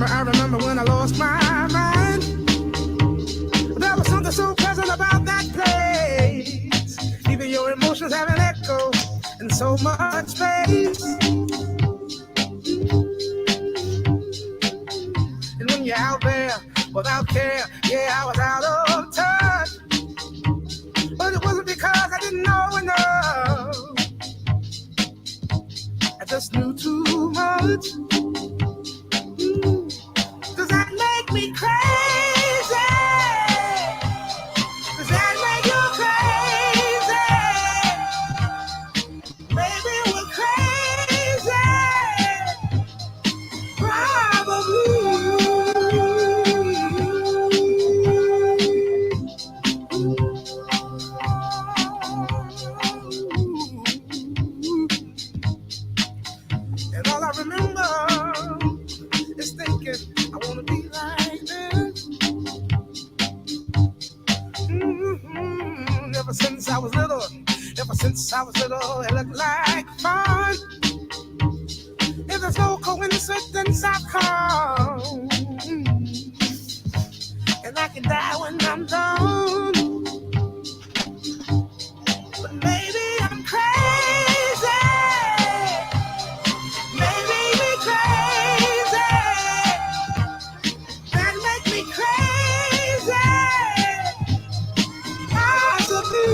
I remember when I lost my mind. There was something so pleasant about that place. Even your emotions have an echo in so much space. And when you're out there without care, yeah, I was out of touch. But it wasn't because I didn't know enough. I just knew too much. Does that make me crazy? Does that make you crazy? Maybe we're crazy. Probably. And all I remember is thinking, I wanna be like this. Ever since I was little, it looked like fun. If there's no coincidence, I've come. And I can die when I'm done. But maybe I'm crazy. Maybe we're crazy. That make me crazy. Possibly.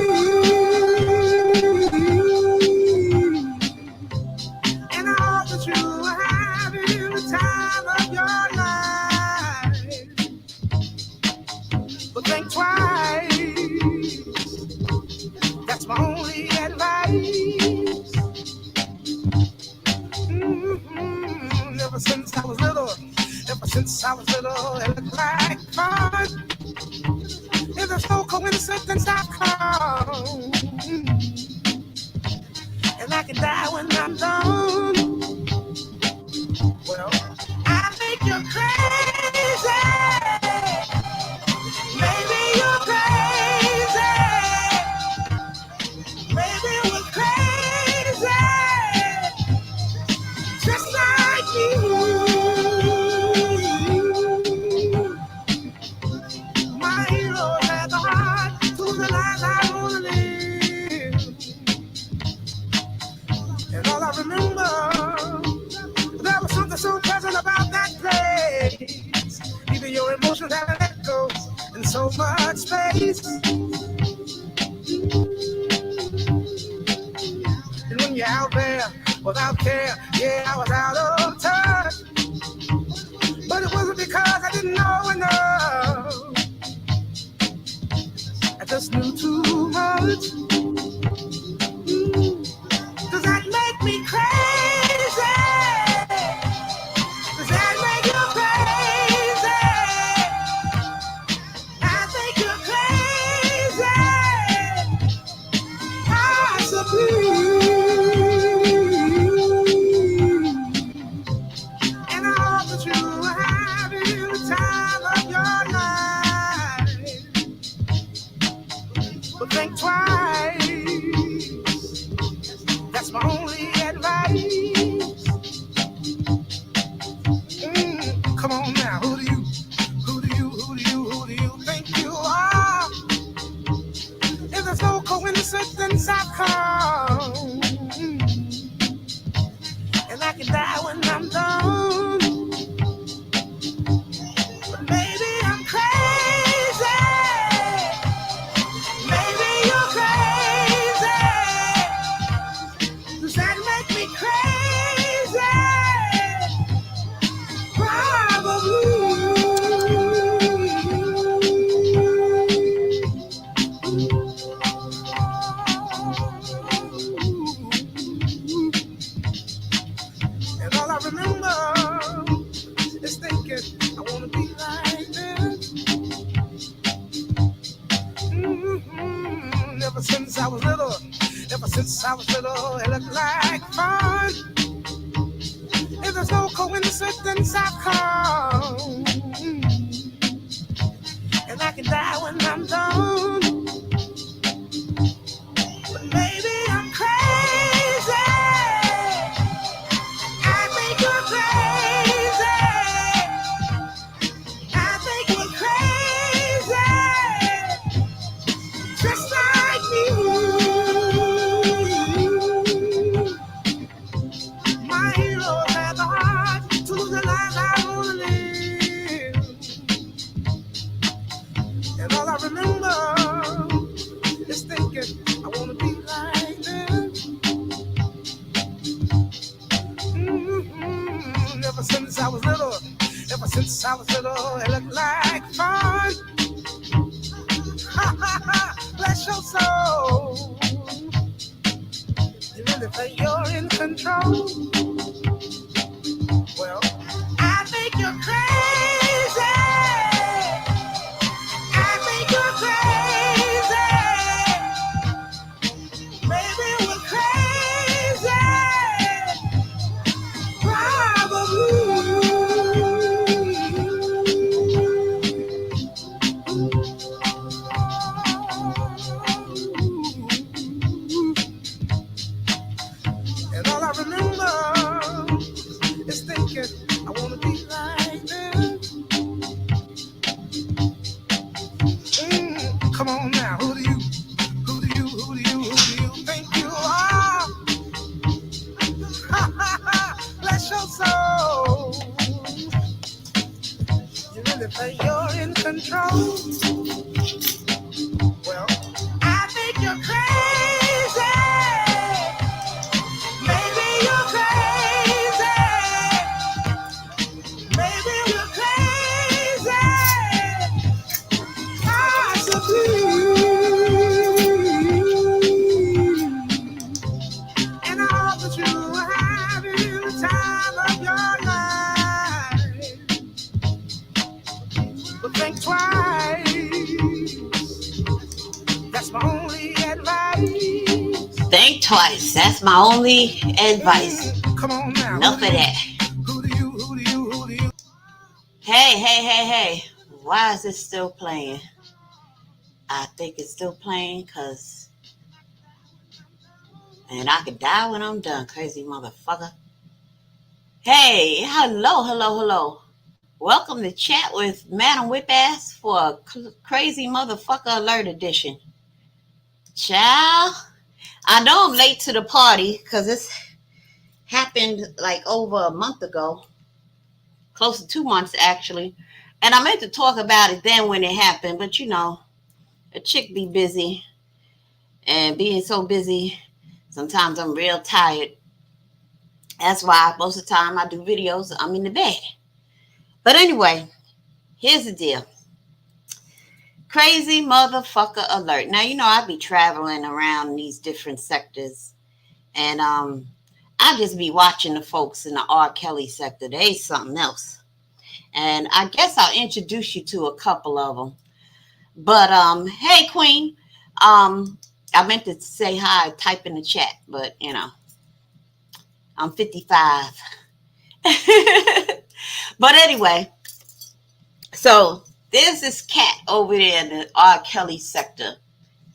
And I hope that you are having the time of your life. But think twice. That's my only advice. Ever since I was little, it looked like fun. If there's no coincidence, I've come. And I can die when I'm done. Well, I think you're crazy. Maybe you're crazy. Maybe we're crazy. Just like you. My hero had the heart to the life I wanna live. And all I remember, there was something so pleasant about that place. Even your emotions have an echo in so much space. And when you're out there without care, yeah, I was out of touch. But it wasn't because I didn't know enough. I just knew too much. Does that make me crazy? Does that make you crazy? I think you're crazy. Possibly. can die when I'm done. But maybe I'm crazy. Maybe you're crazy. Does that make me crazy? Probably. And all I remember is thinking I wanna be like this. Ever since I was little, it looked like fun. If there's no coincidence, I've come, and I can die when I'm done. But maybe I'm crazy. I think you're crazy. I think you're crazy. Just like me. My heroes had the heart to lose the lives I wanna live. And all I remember is thinking I wanna be like them. Ever since I was little, it looked like fun. Bless your soul. You really think you're in control? Well, I think you're crazy. I think you're crazy. Maybe we're crazy. Probably. And all I remember is thinking I wanna be like them. Come on now, who do you think you are? Bless your soul. You really think you're in control? Well, I think you're crazy. Maybe you're crazy. Maybe you're crazy. Possibly. And I hope that you are having the time of your life. But think twice. That's my only advice. Think twice. That's my only advice. Come on now. Enough of that. Who do you? Hey. Why is it still playing? I think it's still playing because, and I could die when I'm done, crazy motherfucker. Hey, hello. Welcome to Chat with Madam Whip Ass for a Crazy Motherfucker Alert Edition. Child, I know I'm late to the party because this happened like over a month ago, close to 2 months actually. And I meant to talk about it then when it happened, but you know, a chick be busy, and being so busy, sometimes I'm real tired. That's why most of the time I do videos, I'm in the bed. But anyway, here's the deal. Crazy motherfucker alert. Now, you know, I be traveling around these different sectors, and I just be watching the folks in the R. Kelly sector. They something else. And I guess I'll introduce you to a couple of them. But hey, Queen. I meant to say hi, type in the chat, but you know, I'm 55. But anyway, so there's this cat over there in the R. Kelly sector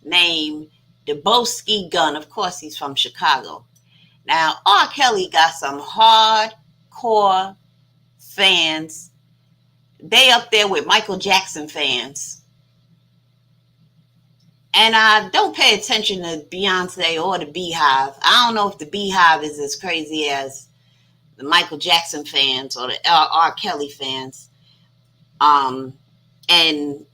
named Deboski Gunn. Of course, he's from Chicago. Now, R. Kelly got some hardcore fans. They up there with Michael Jackson fans. And I don't pay attention to Beyonce or the Beehive. I don't know if the Beehive is as crazy as the Michael Jackson fans or the R. Kelly fans. And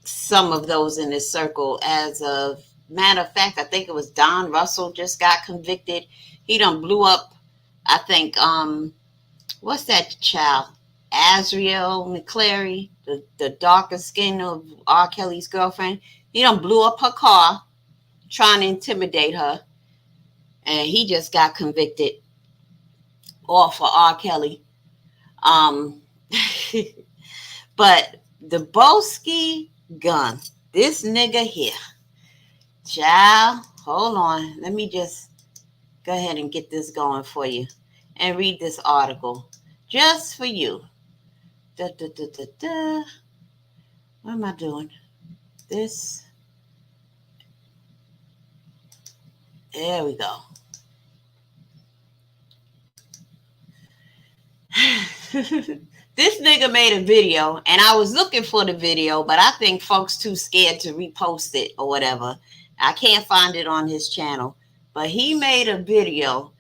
some of those in this circle. As a matter of fact, I think it was Don Russell just got convicted. He done blew up, I think, what's that child? Azriel McClary, the darker skin of R. Kelly's girlfriend. He done blew up her car trying to intimidate her. And he just got convicted. All for R. Kelly. But Deboski Gunn, this nigga here. Child, hold on. Let me just go ahead and get this going for you and read this article just for you. What am I doing? This. There we go. This nigga made a video, and I was looking for the video, but I think folks too scared to repost it or whatever. I can't find it on his channel, but he made a video,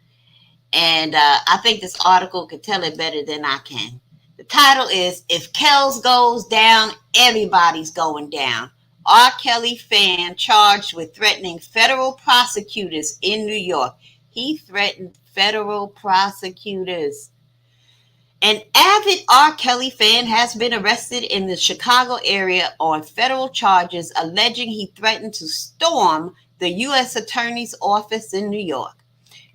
and I think this article could tell it better than I can. The title is, If Kells Goes Down, Everybody's Going Down. R. Kelly fan charged with threatening federal prosecutors in New York. He threatened federal prosecutors. An avid R. Kelly fan has been arrested in the Chicago area on federal charges alleging he threatened to storm the U.S. Attorney's Office in New York.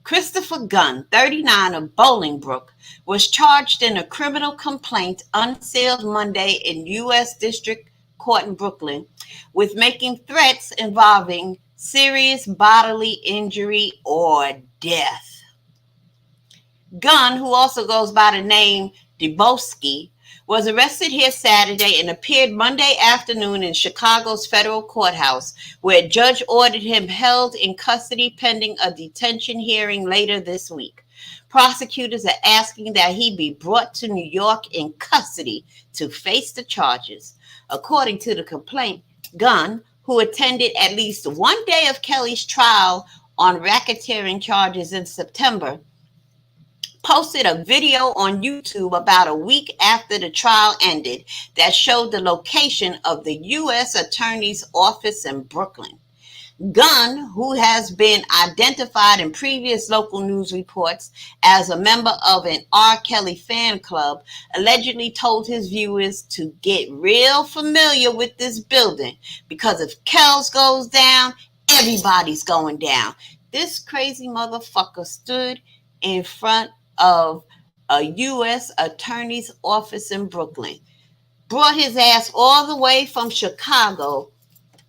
Christopher Gunn, 39 of Bolingbrook, was charged in a criminal complaint unsealed Monday in U.S. District Court in Brooklyn with making threats involving serious bodily injury or death. Gunn, who also goes by the name Deboski, was arrested here Saturday and appeared Monday afternoon in Chicago's federal courthouse, where a judge ordered him held in custody pending a detention hearing later this week. Prosecutors are asking that he be brought to New York in custody to face the charges. According to the complaint, Gunn, who attended at least one day of Kelly's trial on racketeering charges in September, posted a video on YouTube about a week after the trial ended that showed the location of the U.S. Attorney's Office in Brooklyn. Gunn, who has been identified in previous local news reports as a member of an R. Kelly fan club, allegedly told his viewers to get real familiar with this building because if Kells goes down, everybody's going down. This crazy motherfucker stood in front of a U.S. Attorney's Office in Brooklyn, brought his ass all the way from Chicago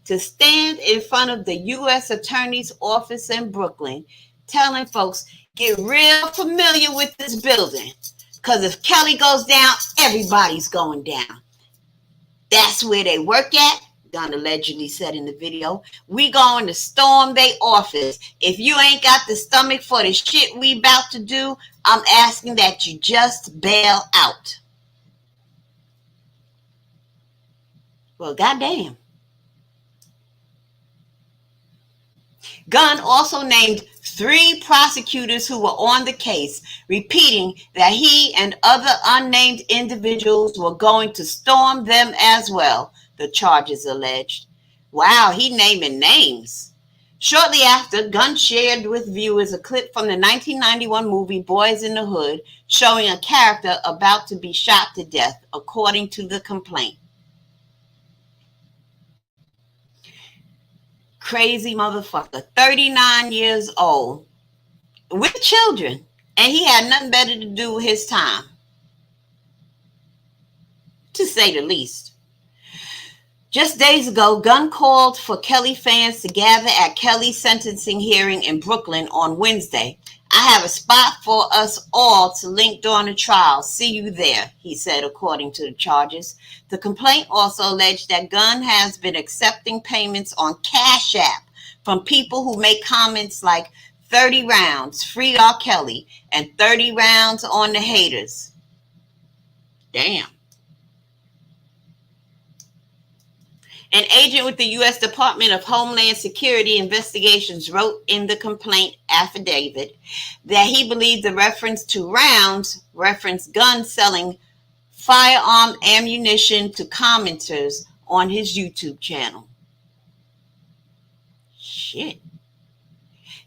to stand in front of the U.S. Attorney's Office in Brooklyn, telling folks, get real familiar with this building, because if Kelly goes down, everybody's going down. That's where they work at, Gunn allegedly said in the video. We going to storm their office. If you ain't got the stomach for the shit we about to do, I'm asking that you just bail out. Well, goddamn. Gunn also named 3 prosecutors who were on the case, repeating that he and other unnamed individuals were going to storm them as well, the charges alleged. Wow, he naming names. Shortly after, Gunn shared with viewers a clip from the 1991 movie Boys in the Hood, showing a character about to be shot to death, according to the complaint. Crazy motherfucker, 39 years old, with children, and he had nothing better to do with his time, to say the least. Just days ago, Gunn called for Kelly fans to gather at Kelly's sentencing hearing in Brooklyn on Wednesday. I have a spot for us all to link during the trial. See you there, he said, according to the charges. The complaint also alleged that Gunn has been accepting payments on Cash App from people who make comments like 30 rounds, free R. Kelly, and 30 rounds on the haters. Damn. An agent with the U.S. Department of Homeland Security Investigations wrote in the complaint affidavit that he believed the reference to rounds referenced Gunn selling firearm ammunition to commenters on his YouTube channel. Shit.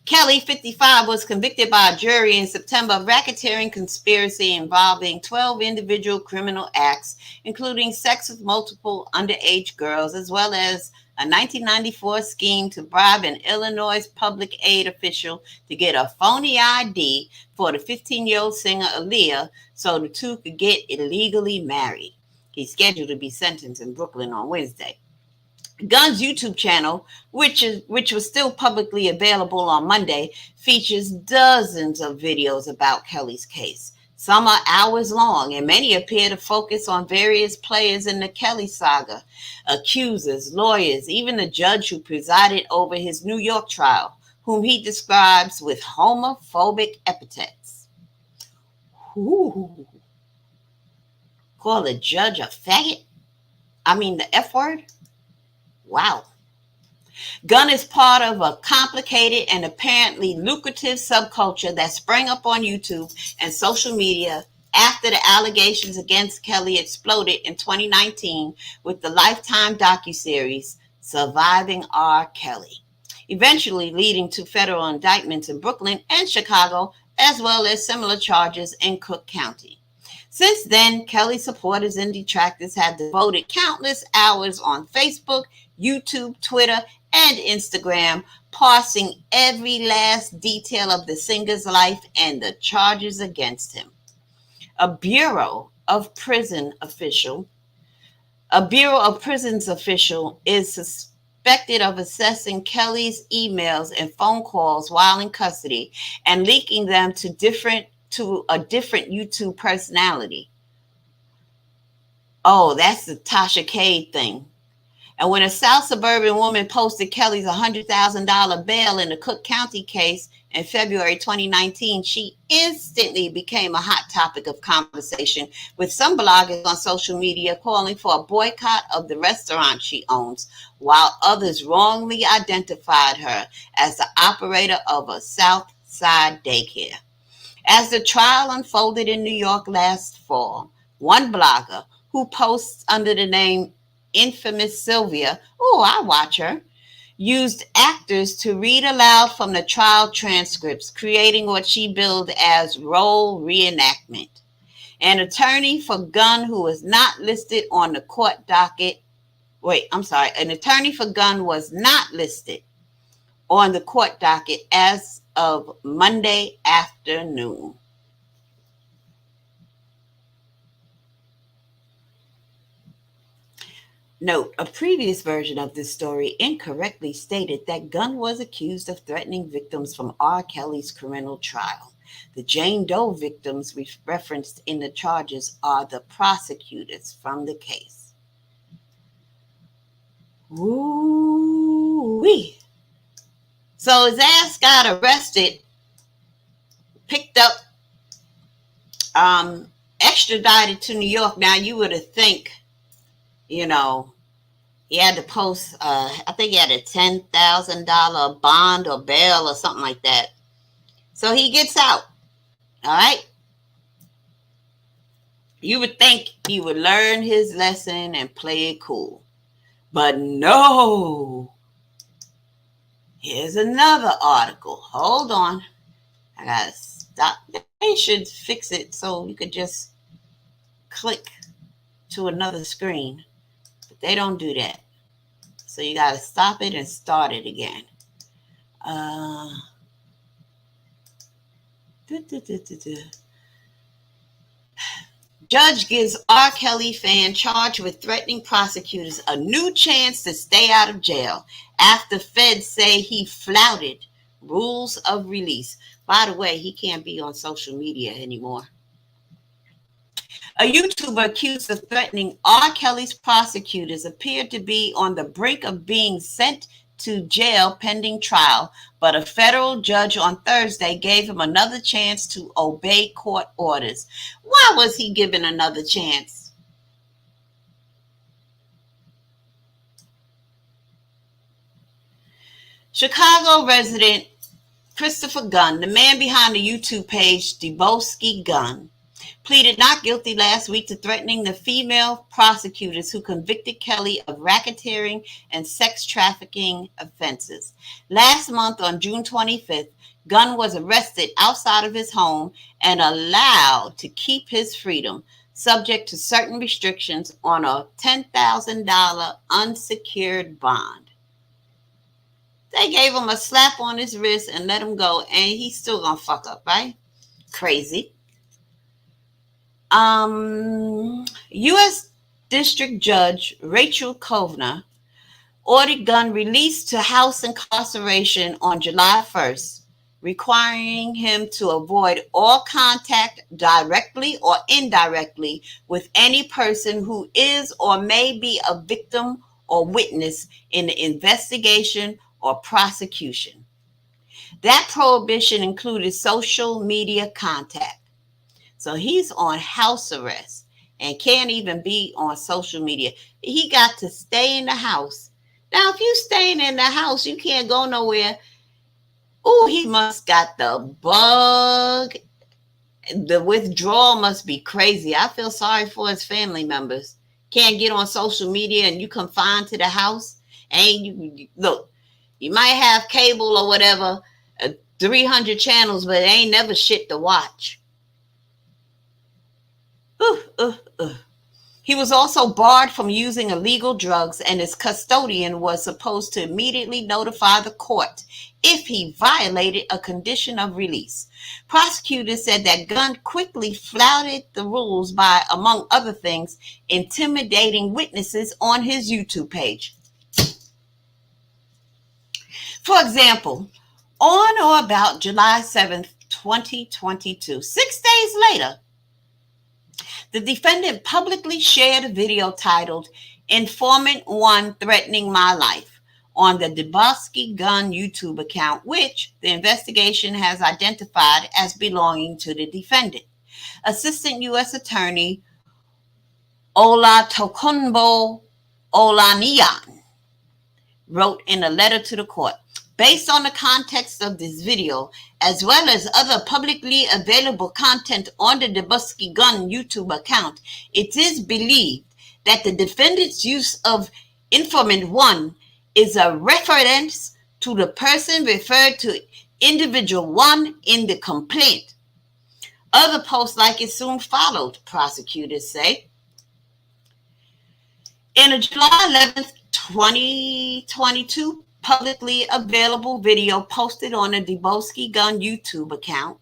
Kelly, 55, was convicted by a jury in September of racketeering conspiracy involving 12 individual criminal acts, including sex with multiple underage girls, as well as a 1994 scheme to bribe an Illinois public aid official to get a phony ID for the 15-year-old singer Aaliyah so the two could get illegally married. He's scheduled to be sentenced in Brooklyn on Wednesday. Gunn's YouTube channel, which was still publicly available on Monday, features dozens of videos about Kelly's case. Some are hours long, and many appear to focus on various players in the Kelly saga, accusers, lawyers, even the judge who presided over his New York trial, whom he describes with homophobic epithets. Ooh. Call the judge a faggot? I mean the F word? Wow. Gunn is part of a complicated and apparently lucrative subculture that sprang up on YouTube and social media after the allegations against Kelly exploded in 2019 with the Lifetime docuseries Surviving R. Kelly, eventually leading to federal indictments in Brooklyn and Chicago, as well as similar charges in Cook County. Since then, Kelly supporters and detractors have devoted countless hours on Facebook, YouTube, Twitter, and Instagram, parsing every last detail of the singer's life and the charges against him. A Bureau of Prisons official is suspected of assessing Kelly's emails and phone calls while in custody and leaking them to a different YouTube personality. Oh, that's the Tasha K thing. And when a South suburban woman posted Kelly's $100,000 bail in the Cook County case in February 2019, she instantly became a hot topic of conversation, with some bloggers on social media calling for a boycott of the restaurant she owns, while others wrongly identified her as the operator of a South Side daycare. As the trial unfolded in New York last fall, one blogger who posts under the name Infamous Sylvia, oh, I watch her, used actors to read aloud from the trial transcripts, creating what she billed as role reenactment. An attorney for Gunn who was not listed on the court docket, an attorney for Gunn was not listed on the court docket as of Monday afternoon. Note, a previous version of this story incorrectly stated that Gunn was accused of threatening victims from R. Kelly's criminal trial. The Jane Doe victims referenced in the charges are the prosecutors from the case. Woo-wee. So his ass got arrested, picked up, extradited to New York. Now you would have think, he had to post, I think he had a $10,000 bond or bail or something like that. So he gets out. All right. You would think he would learn his lesson and play it cool. But no. Here's another article. Hold on. I got to stop. They should fix it so you could just click to another screen. But they don't do that. So you got to stop it and start it again. Judge gives R. Kelly fan charged with threatening prosecutors a new chance to stay out of jail after feds say he flouted rules of release. By the way, he can't be on social media anymore. A YouTuber accused of threatening R. Kelly's prosecutors appeared to be on the brink of being sent to jail pending trial, but a federal judge on Thursday gave him another chance to obey court orders. Why was he given another chance? Chicago resident Christopher Gunn, the man behind the YouTube page Deboski Gunn, pleaded not guilty last week to threatening the female prosecutors who convicted Kelly of racketeering and sex trafficking offenses. Last month, on June 25th, Gunn was arrested outside of his home and allowed to keep his freedom, subject to certain restrictions on a $10,000 unsecured bond. They gave him a slap on his wrist and let him go, and he's still gonna fuck up, right? Crazy. U.S. District Judge Rachel Kovner ordered Gunn released to house incarceration on July 1st, requiring him to avoid all contact directly or indirectly with any person who is or may be a victim or witness in the investigation or prosecution. That prohibition included social media contact. So he's on house arrest and can't even be on social media. He got to stay in the house. Now, if you staying in the house, you can't go nowhere. Oh, he must got the bug. The withdrawal must be crazy. I feel sorry for his family members. Can't get on social media and you confined to the house. And you look, you might have cable or whatever, 300 channels, but it ain't never shit to watch. He was also barred from using illegal drugs, and his custodian was supposed to immediately notify the court if he violated a condition of release. Prosecutors said that Gunn quickly flouted the rules by, among other things, intimidating witnesses on his YouTube page. For example, on or about July 7th, 2022, 6 days later, the defendant publicly shared a video titled Informant 1 Threatening My Life on the Deboski Gunn YouTube account, which the investigation has identified as belonging to the defendant. Assistant U.S. Attorney Olatokunbo Olaniyan wrote in a letter to the court, based on the context of this video, as well as other publicly available content on the Deboski Gunn YouTube account, it is believed that the defendant's use of Informant 1 is a reference to the person referred to individual 1 in the complaint. Other posts like it soon followed, prosecutors say. In a July 11th, 2022, publicly available video posted on the Deboski Gunn YouTube account,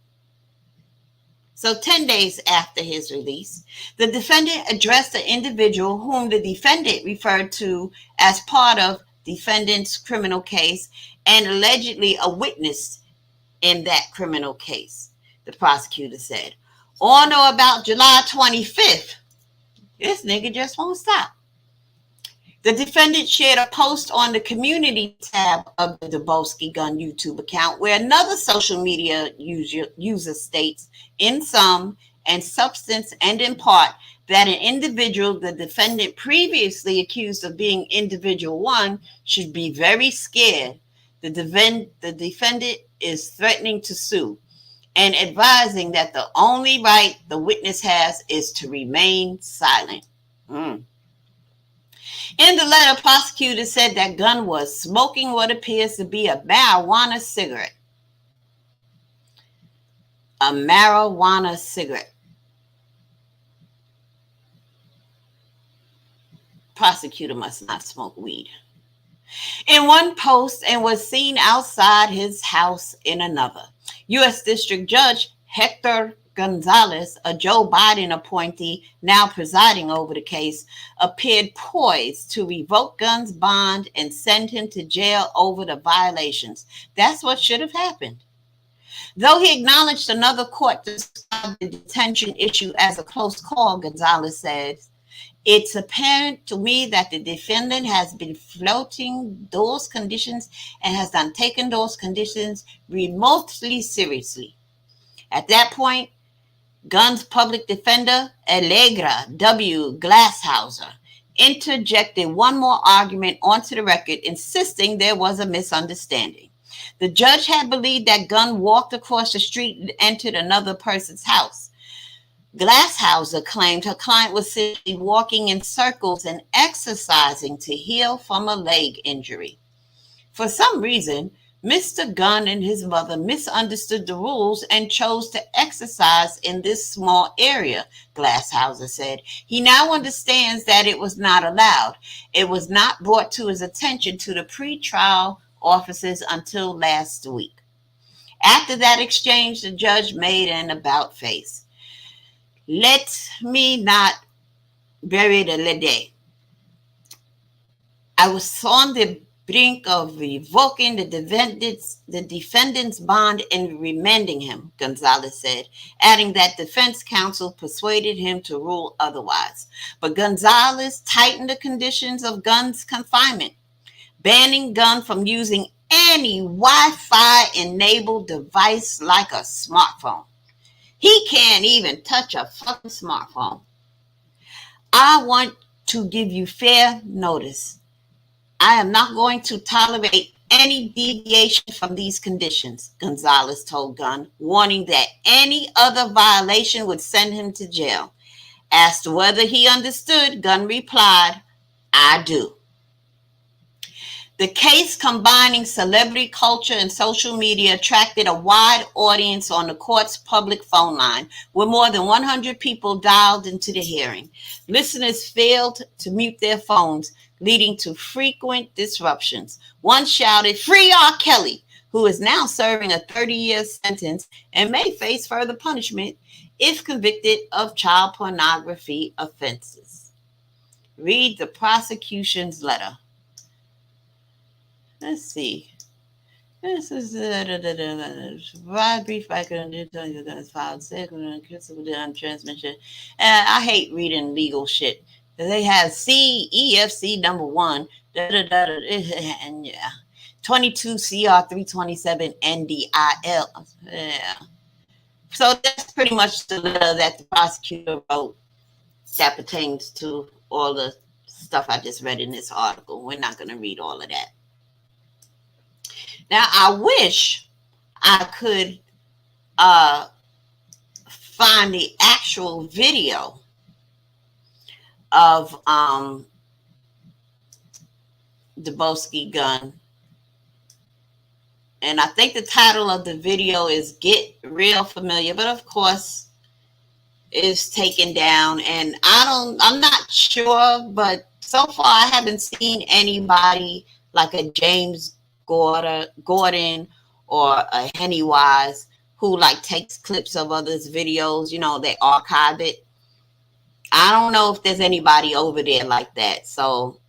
so 10 days after his release, the defendant addressed the individual whom the defendant referred to as part of defendant's criminal case and allegedly a witness in that criminal case, the prosecutor said. On or about July 25th, this nigga just won't stop. The defendant shared a post on the community tab of the Deboski Gunn YouTube account where another social media user states, in sum and substance and in part, that an individual the defendant previously accused of being individual 1 should be very scared. The defendant is threatening to sue and advising that the only right the witness has is to remain silent. In the letter, prosecutors said that Gunn was smoking what appears to be a marijuana cigarette. A marijuana cigarette. Prosecutor must not smoke weed. In one post, and was seen outside his house in another. U.S. District Judge Hector Gonzalez, a Joe Biden appointee now presiding over the case, appeared poised to revoke Gunn's bond and send him to jail over the violations. That's what should have happened. Though he acknowledged another court described the detention issue as a close call, Gonzalez says, it's apparent to me that the defendant has been floating those conditions and has not taken those conditions remotely seriously. At that point, Gunn's public defender, Allegra W. Glasshauser, interjected one more argument onto the record, insisting there was a misunderstanding. The judge had believed that Gunn walked across the street and entered another person's house. Glasshauser claimed her client was simply walking in circles and exercising to heal from a leg injury. For some reason, Mr. Gunn and his mother misunderstood the rules and chose to exercise in this small area, Glasshauser said. He now understands that it was not allowed. It was not brought to his attention to the pretrial officers until last week. After that exchange, the judge made an about face. Let me not bury the lead. I was on the brink of revoking the defendant's bond and remanding him, Gonzalez said, adding that defense counsel persuaded him to rule otherwise. But Gonzalez tightened the conditions of Gunn's confinement, banning Gunn from using any Wi-Fi enabled device like a smartphone. He can't even touch a fucking smartphone. I want to give you fair notice. I am not going to tolerate any deviation from these conditions, Gonzalez told Gunn, warning that any other violation would send him to jail. Asked whether he understood, Gunn replied, I do. The case, combining celebrity culture and social media, attracted a wide audience on the court's public phone line, where more than 100 people dialed into the hearing. Listeners failed to mute their phones, leading to frequent disruptions. One shouted, "Free R. Kelly," who is now serving a 30-year sentence and may face further punishment if convicted of child pornography offenses. Read the prosecution's letter. Let's see. This is provide brief record on filed second transmission. I hate reading legal shit. They have CEFC number 1, and yeah, 22 CR 327 NDIL. Yeah. So that's pretty much the letter that the prosecutor wrote that pertains to all the stuff I just read in this article. We're not going to read all of that. Now, I wish I could find the actual video of Deboski Gunn. And I think the title of the video is Get Real Familiar, but of course it's taken down, and I'm not sure, but so far I haven't seen anybody like a James Gordon or a Henny Wise who like takes clips of others' videos, they archive it. I don't know if there's anybody over there like that. So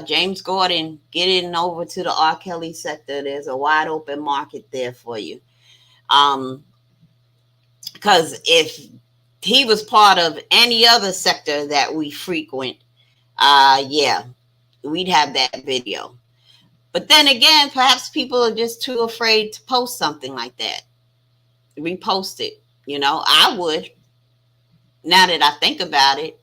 James Gordon, get in over to the R. Kelly sector. There's a wide open market there for you. Because if he was part of any other sector that we frequent, yeah, we'd have that video. But then again, perhaps people are just too afraid to post something like that. Repost it. I would, now that I think about it,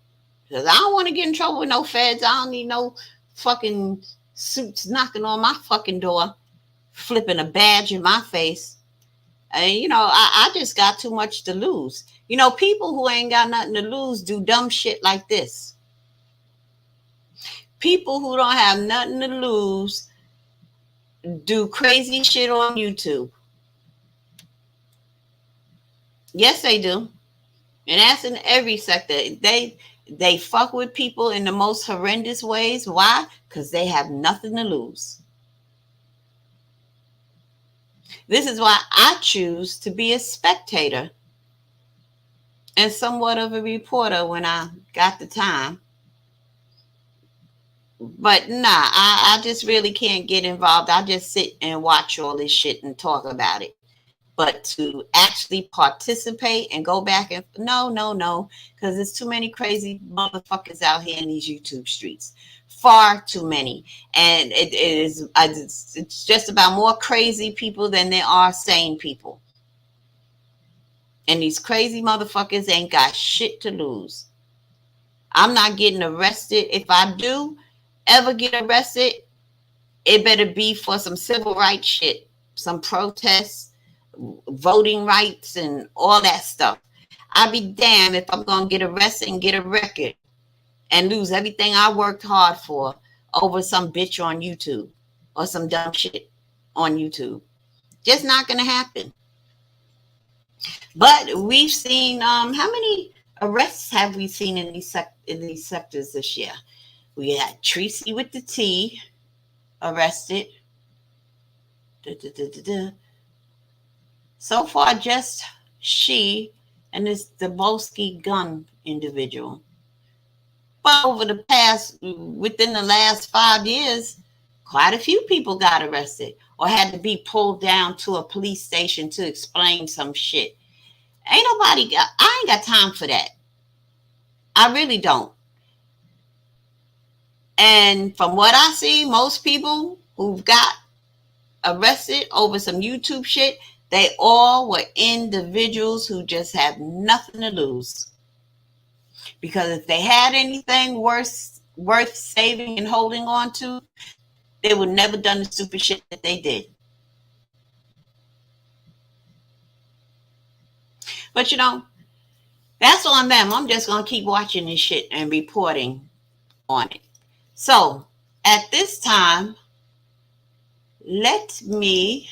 because I don't want to get in trouble with no feds. I don't need no fucking suits knocking on my fucking door, flipping a badge in my face. And, I just got too much to lose. People who ain't got nothing to lose do dumb shit like this. People who don't have nothing to lose do crazy shit on YouTube. Yes, they do. And that's in every sector. They fuck with people in the most horrendous ways. Why? Because they have nothing to lose. This is why I choose to be a spectator and somewhat of a reporter when I got the time. But nah, I just really can't get involved. I just sit and watch all this shit and talk about it. But to actually participate and go back and no, because there's too many crazy motherfuckers out here in these YouTube streets. Far too many. And it's just about more crazy people than there are sane people. And these crazy motherfuckers ain't got shit to lose. I'm not getting arrested. If I do ever get arrested, it better be for some civil rights shit, some protests, voting rights, and all that stuff. I'd be damned if I'm going to get arrested and get a record and lose everything I worked hard for over some bitch on YouTube or some dumb shit on YouTube. Just not going to happen. But we've seen, how many arrests have we seen in these sectors this year? We had Tracy with the T arrested. Da, da, da, da, da. So far, just she and this Deboski Gunn individual. But within the last 5 years, quite a few people got arrested or had to be pulled down to a police station to explain some shit. I ain't got time for that. I really don't. And from what I see, most people who've got arrested over some YouTube shit, they all were individuals who just have nothing to lose. Because if they had anything worth saving and holding on to, they would never done the stupid shit that they did. But that's on them. I'm just going to keep watching this shit and reporting on it. So at this time, let me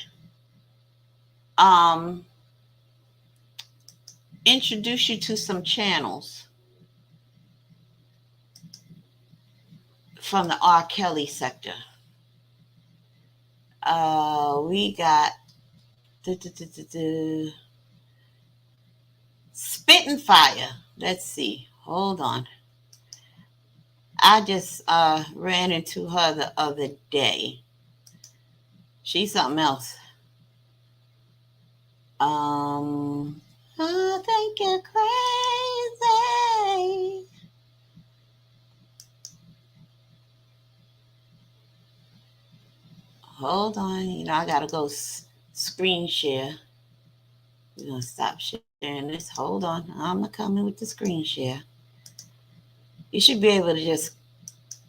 introduce you to some channels from the R. Kelly sector. We got Spit and Fire. Let's see. Hold on. I just ran into her the other day. She's something else. I think you're crazy. Hold on. I gotta go screen share. We're gonna stop sharing this. Hold on. I'm gonna come in with the screen share. You should be able to just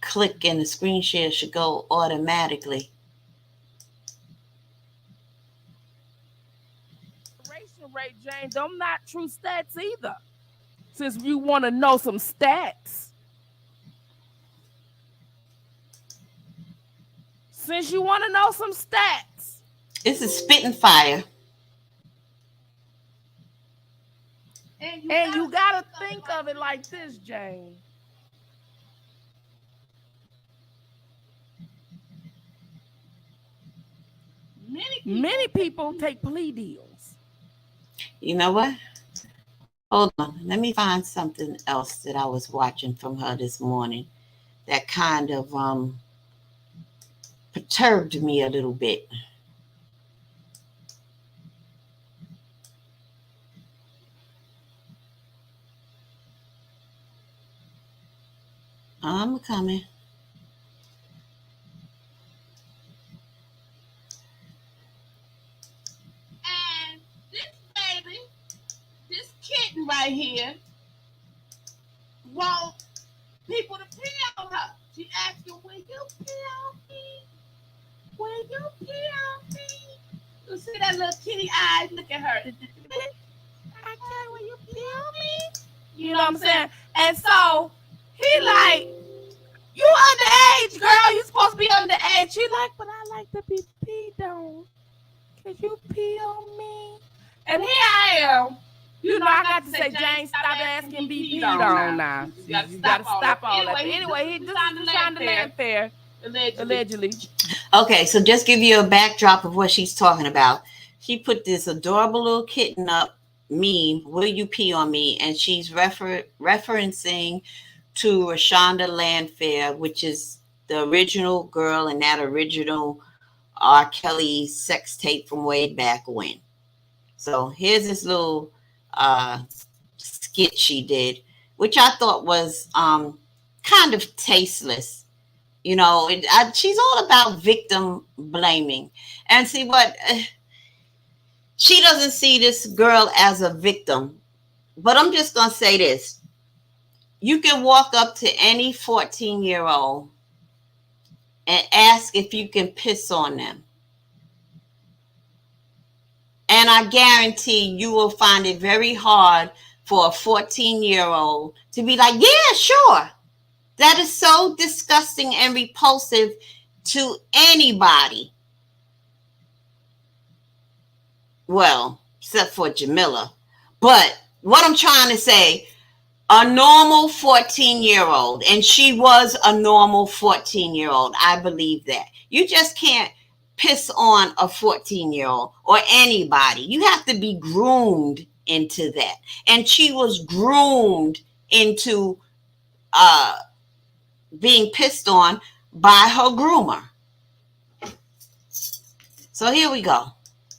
click and the screen share should go automatically. Rate, Jane, them not true stats either. Since you want to know some stats. Since you want to know some stats. This is Spit and Fire. And you got to think of it like this, Jane. Many people take plea deals. You know what? Hold on. Let me find something else that I was watching from her this morning that kind of perturbed me a little bit. I'm coming. And this baby, this kitten right here, want people to pee on her. She asked him, will you pee on me? Will you pee on me? You see that little kitty eyes? Look at her. I can't, will you pee on me? You know what I'm saying? And so he like, you underage, girl. You supposed to be underage. She like, but I like to be peed on. Can you pee on me? And here I am. You know, I got to say, Jane, stop asking to be peed on now. You got to stop all that. Anyway, he just signed the land fair. Allegedly. Okay, so just give you a backdrop of what she's talking about. She put this adorable little kitten up, meme, will you pee on me? And she's referencing to Rashonda Landfair, which is the original girl in that original R. Kelly sex tape from way back when. So here's this little skit she did, which I thought was kind of tasteless. You know, she's all about victim blaming. And see what? She doesn't see this girl as a victim. But I'm just going to say this. You can walk up to any 14-year-old and ask if you can piss on them. And I guarantee you will find it very hard for a 14-year-old to be like, yeah, sure. That is so disgusting and repulsive to anybody. Well, except for Jamila. But what I'm trying to say, a normal 14-year-old, and she was a normal 14-year-old. I believe that. You just can't piss on a 14-year-old or anybody. You have to be groomed into that. And she was groomed into being pissed on by her groomer. So here we go.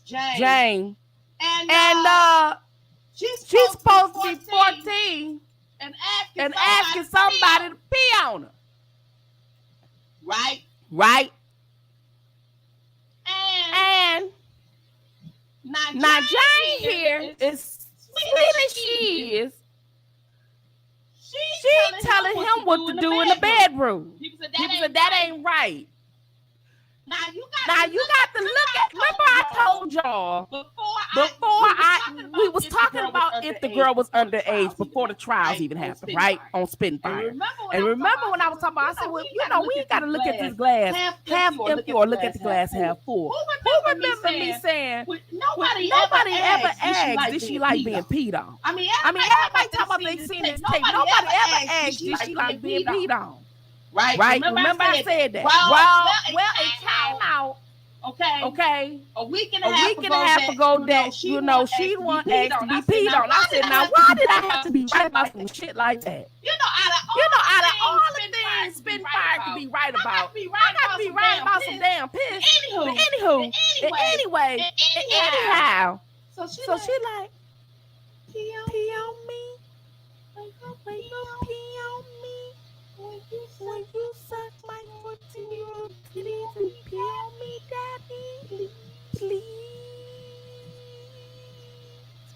Jane. And she's supposed to be 14 and asking somebody to pee on her. Right? And now Jane here is sweet as she is. She telling him what to do in the bedroom. People said that ain't right. Now you got to look at. Remember, I told y'all before we was talking about if the girl was underage before the trials even happened, right? On Spitfire. And remember when I was talking about, I said, well, we got to look at this glass half empty or look at the glass half full. Who remember me saying nobody ever asked did she like being peed on? I mean, everybody talking about they seen this tape. Nobody ever asked did she like being peed on. Right? Remember I said that. Well, it came out. Okay. A week and a half ago that she want asked to be peed on. I said, now why did I have to be right about some shit like that? Out of all the things Spitfire could be right about, I got to be right about some damn piss. Anyway, anyhow. So she like, pee on me. Pee on me. When you suck my 14-year-old titties and pee on me, daddy, please.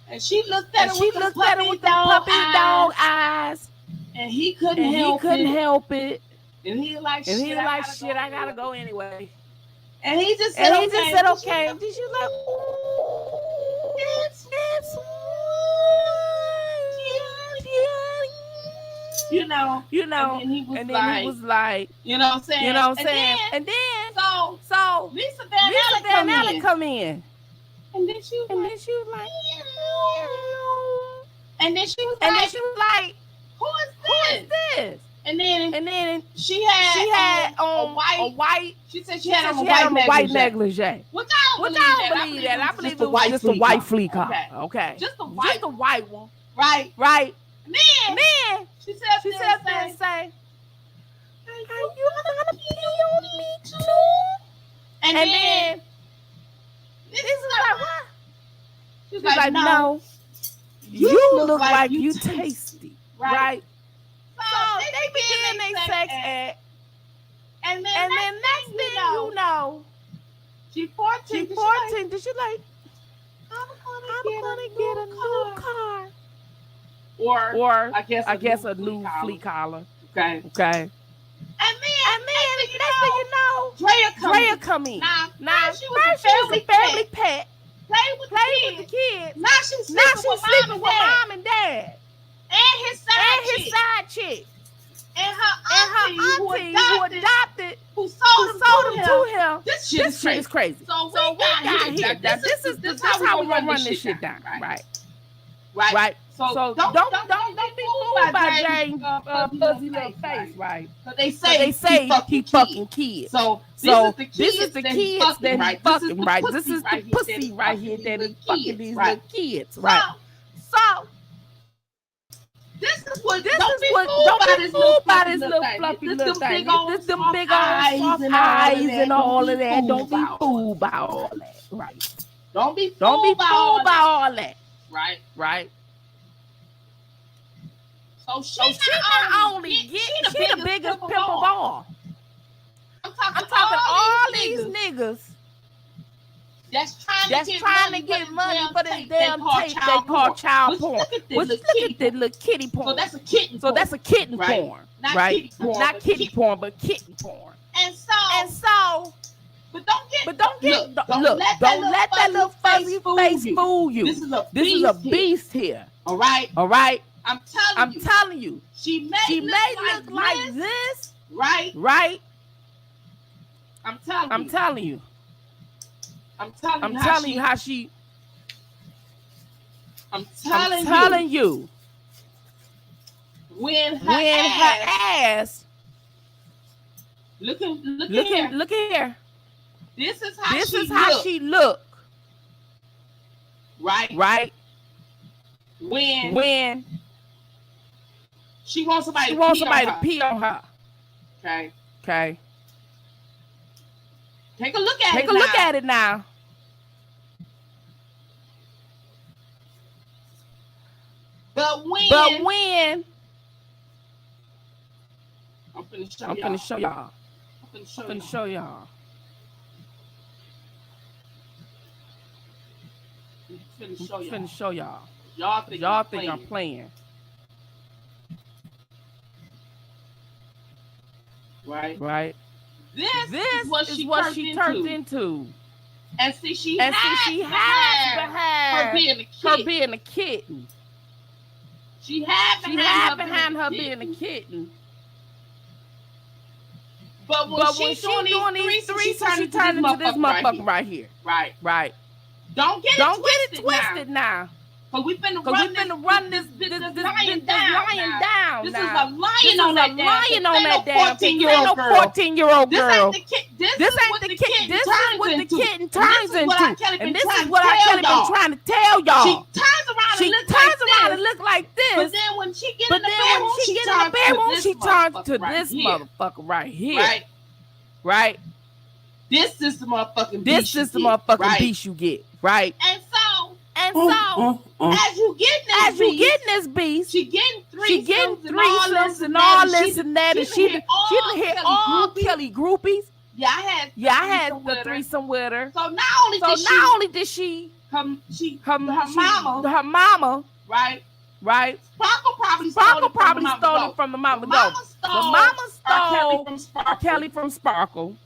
And she looked at him with the puppy dog eyes. And he couldn't help it. And he like, shit, I gotta go anyway. And he just said, okay. And she like, ooh, it's you know, and he was like, you know what I'm saying? And then so Lisa Van come in. And then she was like, and then she was like, who is this? And then she had on a white. She said she had on a white negligee. Which I don't believe that. I believe it was just a white flea collar. Okay. Just a white one. Right. Then she said this say, are you gonna pee on me too? And then this is like what? She's like, no. You look like you tasty. Right? So they begin their sex act. And then next thing you know, she 14. Did she like, I'm gonna get a new car. Or I guess a new flea collar. Okay. And then next thing you know, Drea come in. Now she was a family pet. Play with the kids. Now she's sleeping with mom and dad. And his side chick. And her auntie who adopted, who sold him to him. This shit is crazy. So we got here. This is how we gonna run this shit down. Right. So don't be fooled by Jane's fuzzy little face, right? They say he fucking kids. So this is the kids that he fucking, right? This is the pussy right here that he fucking these little kids, right? So this is what don't be fooled by this little fluffy little thing. This them big old soft eyes and all of that. Don't be fooled by all that, right? Don't be fooled by all that, right? So she not only she the biggest pimp of all. I'm talking all these niggas that's trying to get money for this damn tape they call child porn. Look at this little kitty porn. So that's a kitten. So that's a kitten porn, right? Not kitty porn, but kitten porn. And so. But don't let that little fuzzy face fool you. This is a beast here. All right. I'm telling you. She may look like this. Right. I'm telling you how she. I'm telling you. When her ass. Look here. This is how she look. Right. When she wants somebody to pee on her. Okay. Take a look at it now. But when I'm finna show y'all. Y'all think I'm playing. Right. This is what she turned into. And see, she had her being a kitten. She had behind her being a kitten. But when she's doing these three, she turned into this motherfucker right here. Right. Don't get it twisted now. Because we've been run this lion down. This is a lion on that damn 14-year-old girl. 14-year-old girl. This ain't the kitten. This is what the kitten turns into. And this is what I been trying to tell y'all. She turns around and look like this. But then when she get in the bedroom, she turns to this motherfucker right here. Right. This is the motherfucking beast you get. Right. And so, as you getting this beast, she getting threesomes and all this and that, and she hit all Kelly groupies. Yeah, I had the threesome with her. So not only did she her mama, right? Sparkle probably stole it from the mama. No, the mama stole R. Kelly from Sparkle.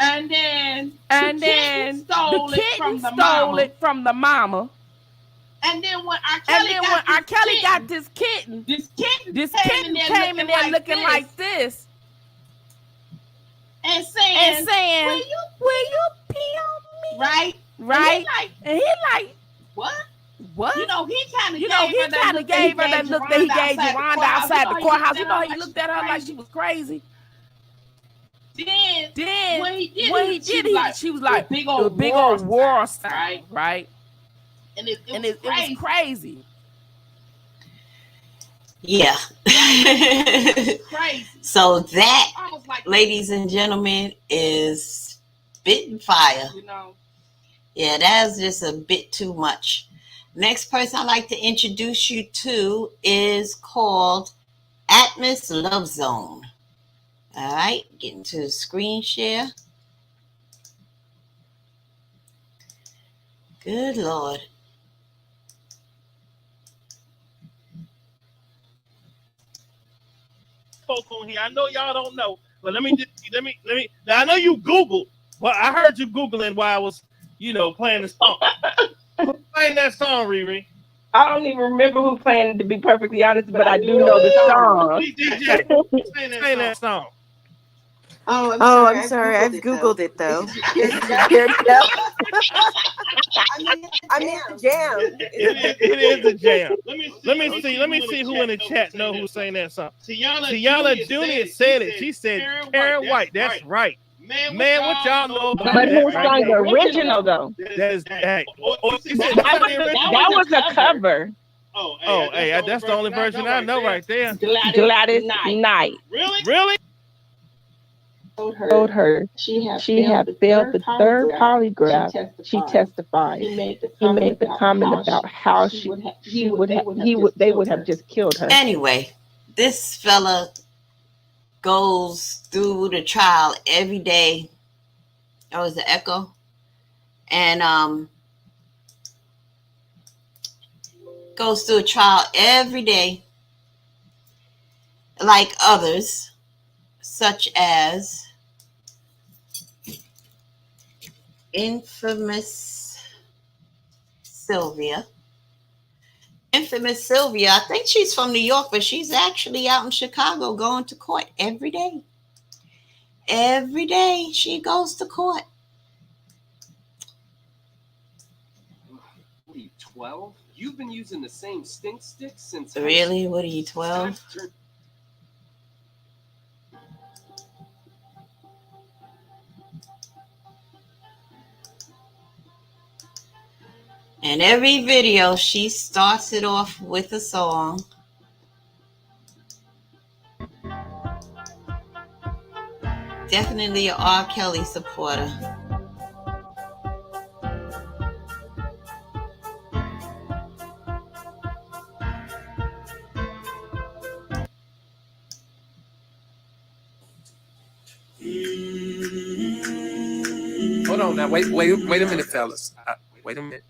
And then the kitten stole it from the mama. And then when R. Kelly got this kitten came in there looking like this. And saying, will you pee on me? Right. And he like, what? You know, he kind of gave her that look that he gave Yolanda outside the courthouse. You know, he looked at her like she was crazy. Then when he did it, she was like, big old war style, right? And it was crazy. Yeah. Crazy. So that, ladies and gentlemen, is spitting fire. You know. Yeah, that's just a bit too much. Next person I'd like to introduce you to is called Atmos Love Zone. All right, getting to the screen share. Good Lord. On here. I know y'all don't know, but let me. Now, I know you Googled, but I heard you Googling while I was, playing the song. Who's playing that song, Riri? I don't even remember who playing it, to be perfectly honest, but I do know the song. DJ, who's playing that song? Oh, I'm sorry. I've Googled it though. I mean, it's a jam. It is a jam. Let me see who in the chat know who's saying that song. Tiana Junior said it. She said Karen White. That's right. Man, what y'all know about but that? But who sang the original though? That is hey. That was a cover. Hey, that's the only version I know right there. Gladys Knight. Really? Told her she had failed the third polygraph. She testified. He made the comment about how they would have just killed her. Anyway, this fella goes through the trial every day. Oh, is the echo? and goes through a trial every day, like others, such as infamous Sylvia. Infamous Sylvia, I think she's from New York, but she's actually out in Chicago going to court every day. Every day she goes to court. What are you, 12? You've been using the same stink stick since... Really? What are you, 12? And every video, she starts it off with a song. Definitely an R. Kelly supporter. Hold on now, wait a minute, fellas. Wait a minute.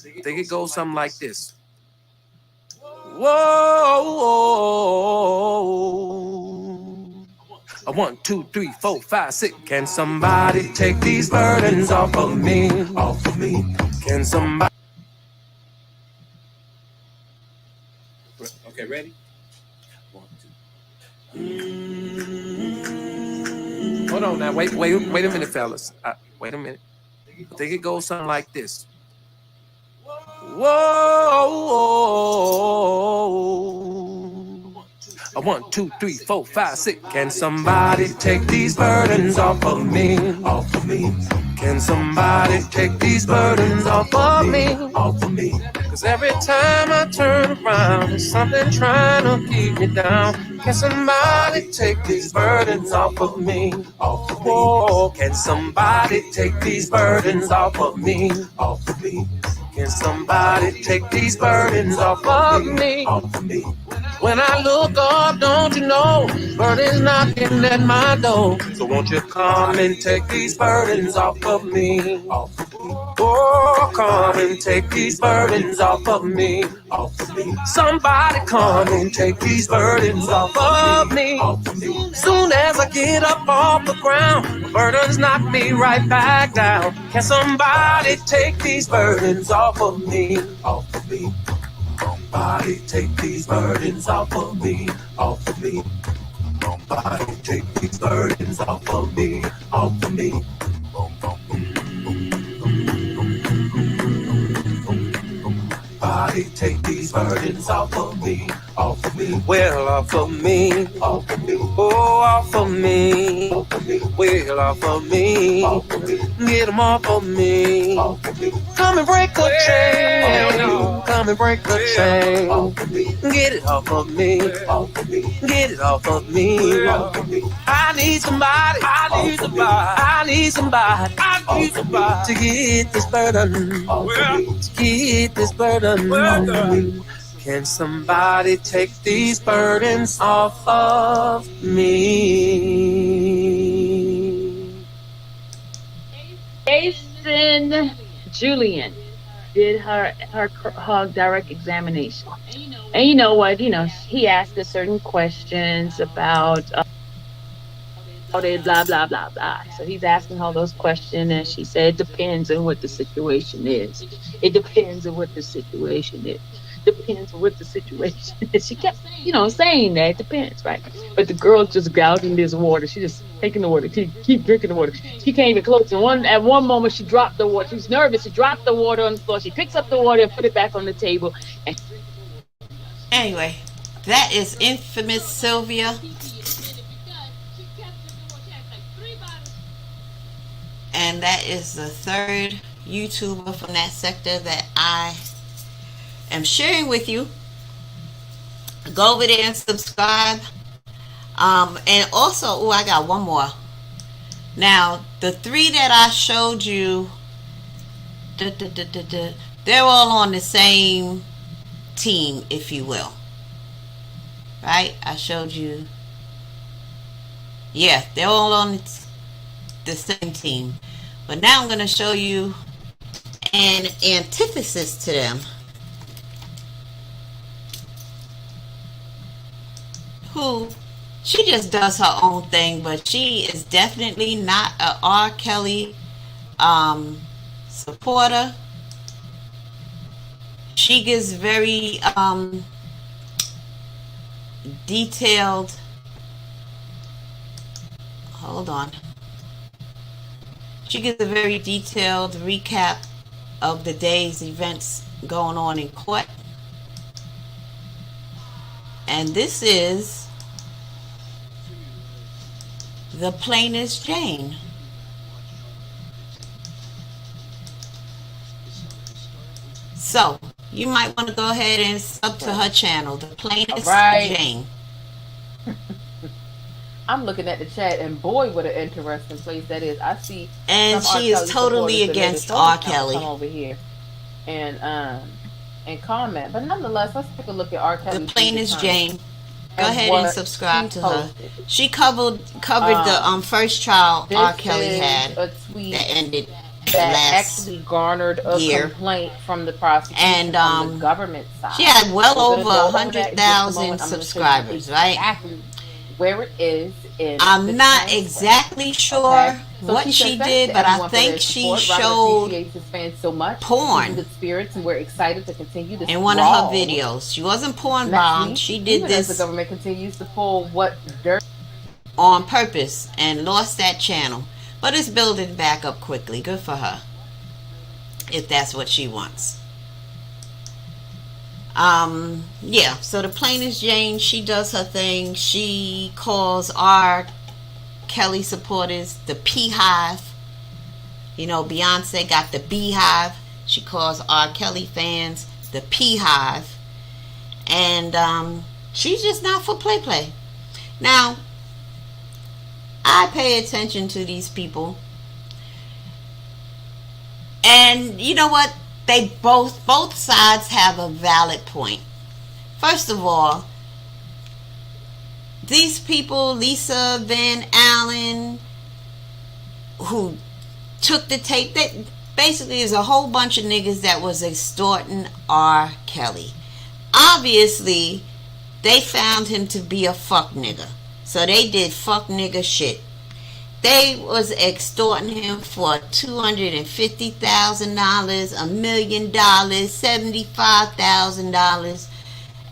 I think it goes something like this. Whoa, 1, 2, 3, 4, 5, 6. Can somebody take these burdens off of me? Off of me. Can somebody? Okay, ready? 1, 2. Hold on now, wait a minute, fellas. Wait a minute. I think it goes something like this. Whoa, 1, 2, 3, 4, 5, 6. Can somebody take these burdens off of me? Off of me. Can somebody take these burdens off of me? Off of me. Cause every time I turn around, there's something trying to keep me down. Can somebody take these burdens off of me? Off of me. Whoa, can somebody take these burdens off of me? Off of me. Can somebody take these burdens off of me? Off of me. When I look up, don't you know, burdens knocking at my door. So won't you come and take these burdens off of me? Off of me. Oh, come and take these burdens off of me. Off of me. Somebody come and take these burdens off of me. Off of me. Soon as I get up off the ground, the burdens knock me right back down. Can somebody take these burdens off of me? Off of me. Somebody take these burdens off of me, off of me. Somebody take these burdens off of me, off of me. Somebody take these burdens off of me, off of me. Well, off of me, off of me. Oh, off of me, off of me. Well, off of me, off of me. Get them off of me, off of me. Come and break a chain, come and break a chain. Get it off of me, off of me. Get it off of me, off of me. I need somebody, I need somebody, I need somebody, I need somebody to get this burden, to get this burden. Can somebody take these burdens off of me? Jason Julian did her direct examination, and you know what? He asked her certain questions about it, blah blah blah blah. So he's asking her those questions, and she said it depends on what the situation is. It depends on what the situation is. Depends on what the situation is. She kept, saying that it depends, right? But the girl just gouging this water. She just taking the water, keep drinking the water. She can't even close it. At one moment, she dropped the water. She was nervous. She dropped the water on the floor. She picks up the water and put it back on the table. Anyway, that is infamous Sylvia. And that is the third YouTuber from that sector that I am sharing with you. Go over there and subscribe. And also, I got one more. Now, the three that I showed you, they're all on the same team, if you will. Right? I showed you. Yeah, they're all on the same team. But now I'm going to show you an antithesis to them, who she just does her own thing, but she is definitely not a R. Kelly supporter. She gives very detailed, hold on, she gives a very detailed recap of the day's events going on in court. And this is the plainest Jane. So you might want to go ahead and sub to her channel, the plainest Jane. I'm looking at the chat, and boy, what an interesting place that is. I see, and she is totally against R. Kelly. Come over here and comment, but nonetheless, let's take a look at R. Kelly. The plainest Jane. Go ahead and subscribe to her. She covered the first trial R. Kelly had a tweet that ended that actually garnered a complaint from the prosecution from the government side. She had well over 100,000 subscribers, right? Exactly where it is. I'm not exactly sure what she did, but I think she showed porn good spirits, and we're excited to continue this in one of her videos. She wasn't porn bound. She did this. The government continues to pull what dirt on purpose and lost that channel, but it's building back up quickly. Good for her, if that's what she wants. Yeah, so the plainest Jane, she does her thing. She calls R. Kelly supporters the Beehive. You know, Beyonce got the Beehive. She calls R. Kelly fans the Beehive. And she's just not for play. Now, I pay attention to these people. And you know what? They both sides have a valid point. First of all, these people, Lisa Van Allen, who took the tape, that basically is a whole bunch of niggas that was extorting R. Kelly. Obviously, they found him to be a fuck nigga. So they did fuck nigga shit. They was extorting him for $250,000, $1 million, $75,000,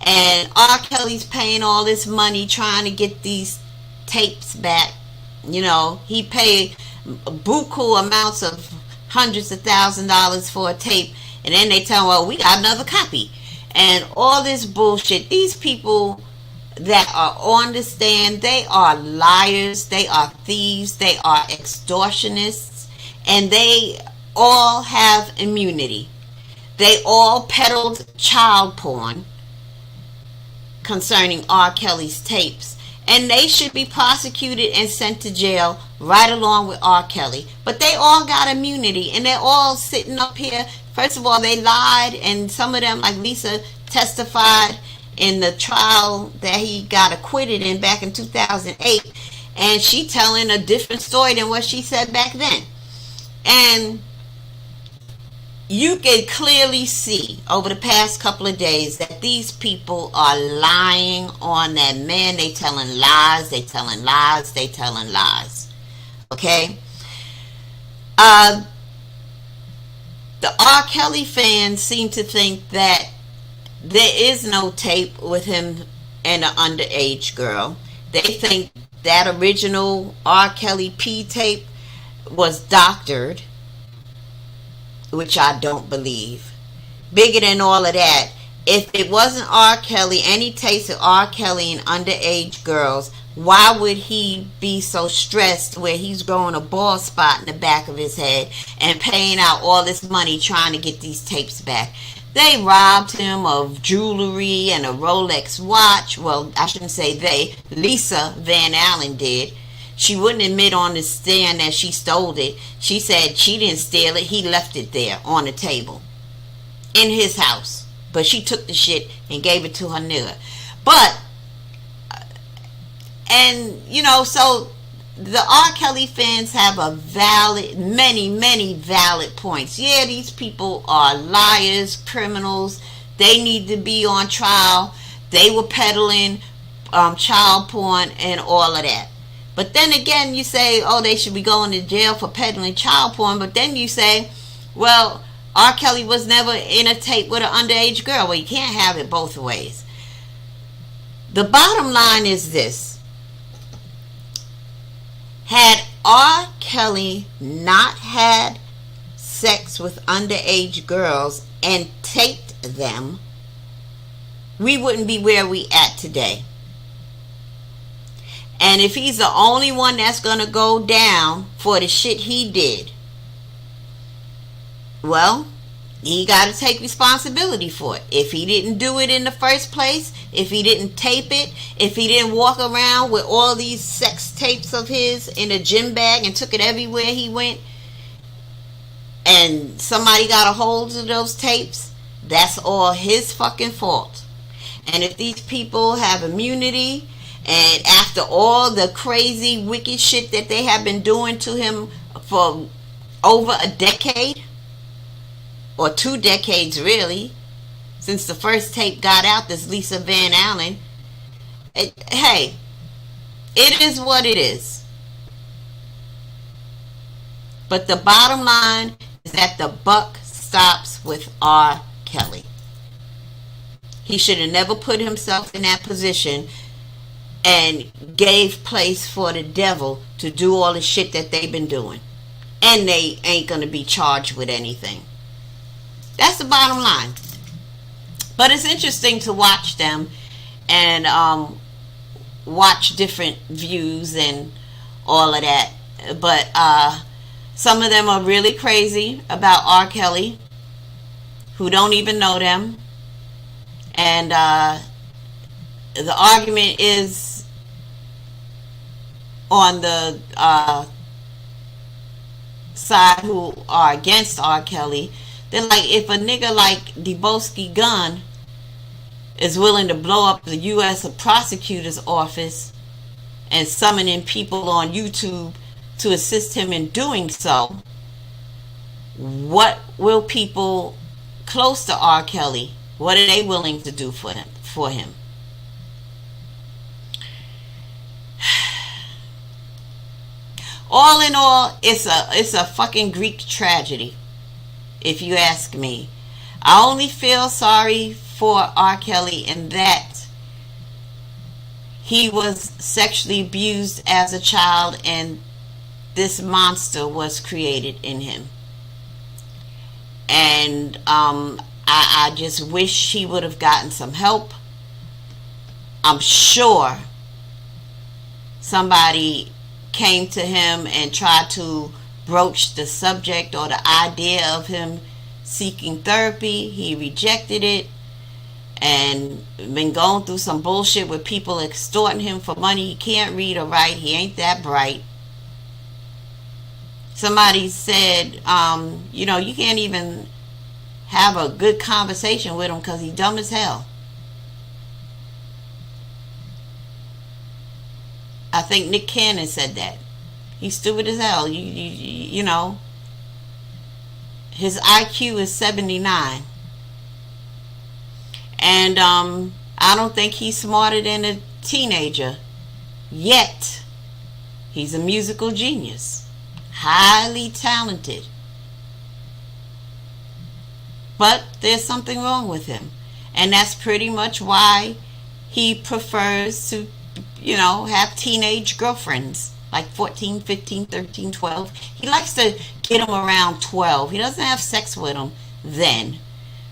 and R. Kelly's paying all this money trying to get these tapes back. You know, he paid buku amounts of hundreds of $1,000s for a tape, and then they tell him, well, we got another copy, and all this bullshit. These people that are on the stand, they are liars, they are thieves, they are extortionists, and they all have immunity. They all peddled child porn concerning R. Kelly's tapes, and they should be prosecuted and sent to jail right along with R. Kelly. But they all got immunity, and they're all sitting up here. First of all, they lied, and some of them, like Lisa, testified in the trial that he got acquitted in back in 2008, and she telling a different story than what she said back then. And you can clearly see over the past couple of days that these people are lying on that man. They telling lies, they telling lies, they telling lies. Okay? The R. Kelly fans seem to think that there is no tape with him and an underage girl. They think that original R. Kelly P tape was doctored, which I don't believe. Bigger than all of that, if it wasn't R. Kelly, any tapes of R. Kelly and underage girls, why would he be so stressed where he's growing a bald spot in the back of his head and paying out all this money trying to get these tapes back? They robbed him of jewelry and a Rolex watch. Well, I shouldn't say they. Lisa Van Allen did. She wouldn't admit on the stand that she stole it. She said she didn't steal it. He left it there on the table in his house. But she took the shit and gave it to her nigga. But, and, you know, so the R. Kelly fans have many valid points. Yeah, these people are liars, criminals. They need to be on trial. They were peddling child porn and all of that. But then again, you say, oh, they should be going to jail for peddling child porn. But then you say, well, R. Kelly was never in a tape with an underage girl. Well, you can't have it both ways. The bottom line is this. Had R. Kelly not had sex with underage girls and taped them, we wouldn't be where we at today. And if he's the only one that's going to go down for the shit he did, well, he got to take responsibility for it. If he didn't do it in the first place, if he didn't tape it, if he didn't walk around with all these sex tapes of his in a gym bag and took it everywhere he went, and somebody got a hold of those tapes, that's all his fucking fault. And if these people have immunity, and after all the crazy, wicked shit that they have been doing to him for over a decade, or 2 decades really, since the first tape got out, this Lisa Van Allen, hey, it is what it is. But the bottom line is that the buck stops with R. Kelly. He should have never put himself in that position and gave place for the devil to do all the shit that they've been doing. And they ain't going to be charged with anything. That's the bottom line. But it's interesting to watch them and watch different views and all of that. But some of them are really crazy about R. Kelly, who don't even know them. And the argument is on the side who are against R. Kelly. They're like, if a nigga like Deboski Gunn is willing to blow up the U.S. prosecutor's office and summoning people on YouTube to assist him in doing so, what will people close to R. Kelly, what are they willing to do for him? All in all, it's a fucking Greek tragedy, if you ask me. I only feel sorry for R. Kelly in that he was sexually abused as a child and this monster was created in him. And I just wish he would have gotten some help. I'm sure somebody came to him and tried to broach the subject or the idea of him seeking therapy. He rejected it and been going through some bullshit with people extorting him for money. He can't read or write. He ain't that bright. Somebody said, you can't even have a good conversation with him because he's dumb as hell. I think Nick Cannon said that. He's stupid as hell. You know. His IQ is 79. And I don't think he's smarter than a teenager. Yet, he's a musical genius. Highly talented. But there's something wrong with him. And that's pretty much why he prefers to, have teenage girlfriends. Like 14, 15, 13, 12. He likes to get them around 12. He doesn't have sex with them then.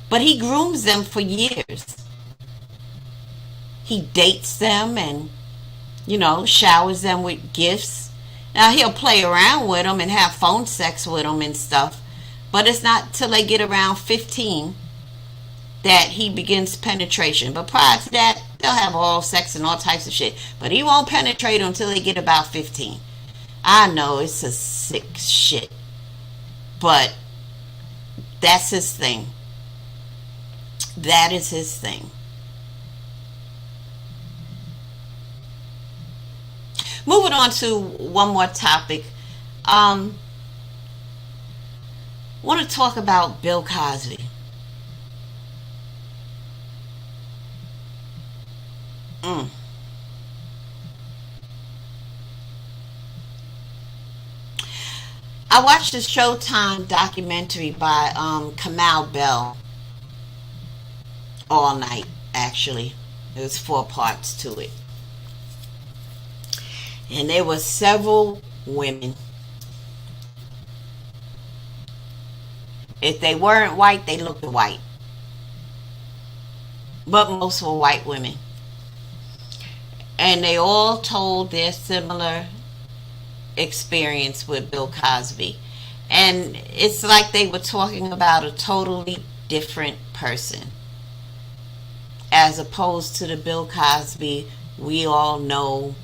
But he grooms them for years. He dates them and, showers them with gifts. Now, he'll play around with them and have phone sex with them and stuff. But it's not till they get around 15 that he begins penetration. But prior to that, they'll have oral sex and all types of shit. But he won't penetrate them until they get about 15. I know it's a sick shit. But that's his thing. That is his thing. Moving on to one more topic. Want to talk about Bill Cosby. Mm. I watched a Showtime documentary by Kamal Bell all night, actually. There was 4 parts to it. And there were several women. If they weren't white, they looked white. But most were white women. And they all told their similar experience with Bill Cosby. And it's like they were talking about a totally different person, as opposed to the Bill Cosby we all know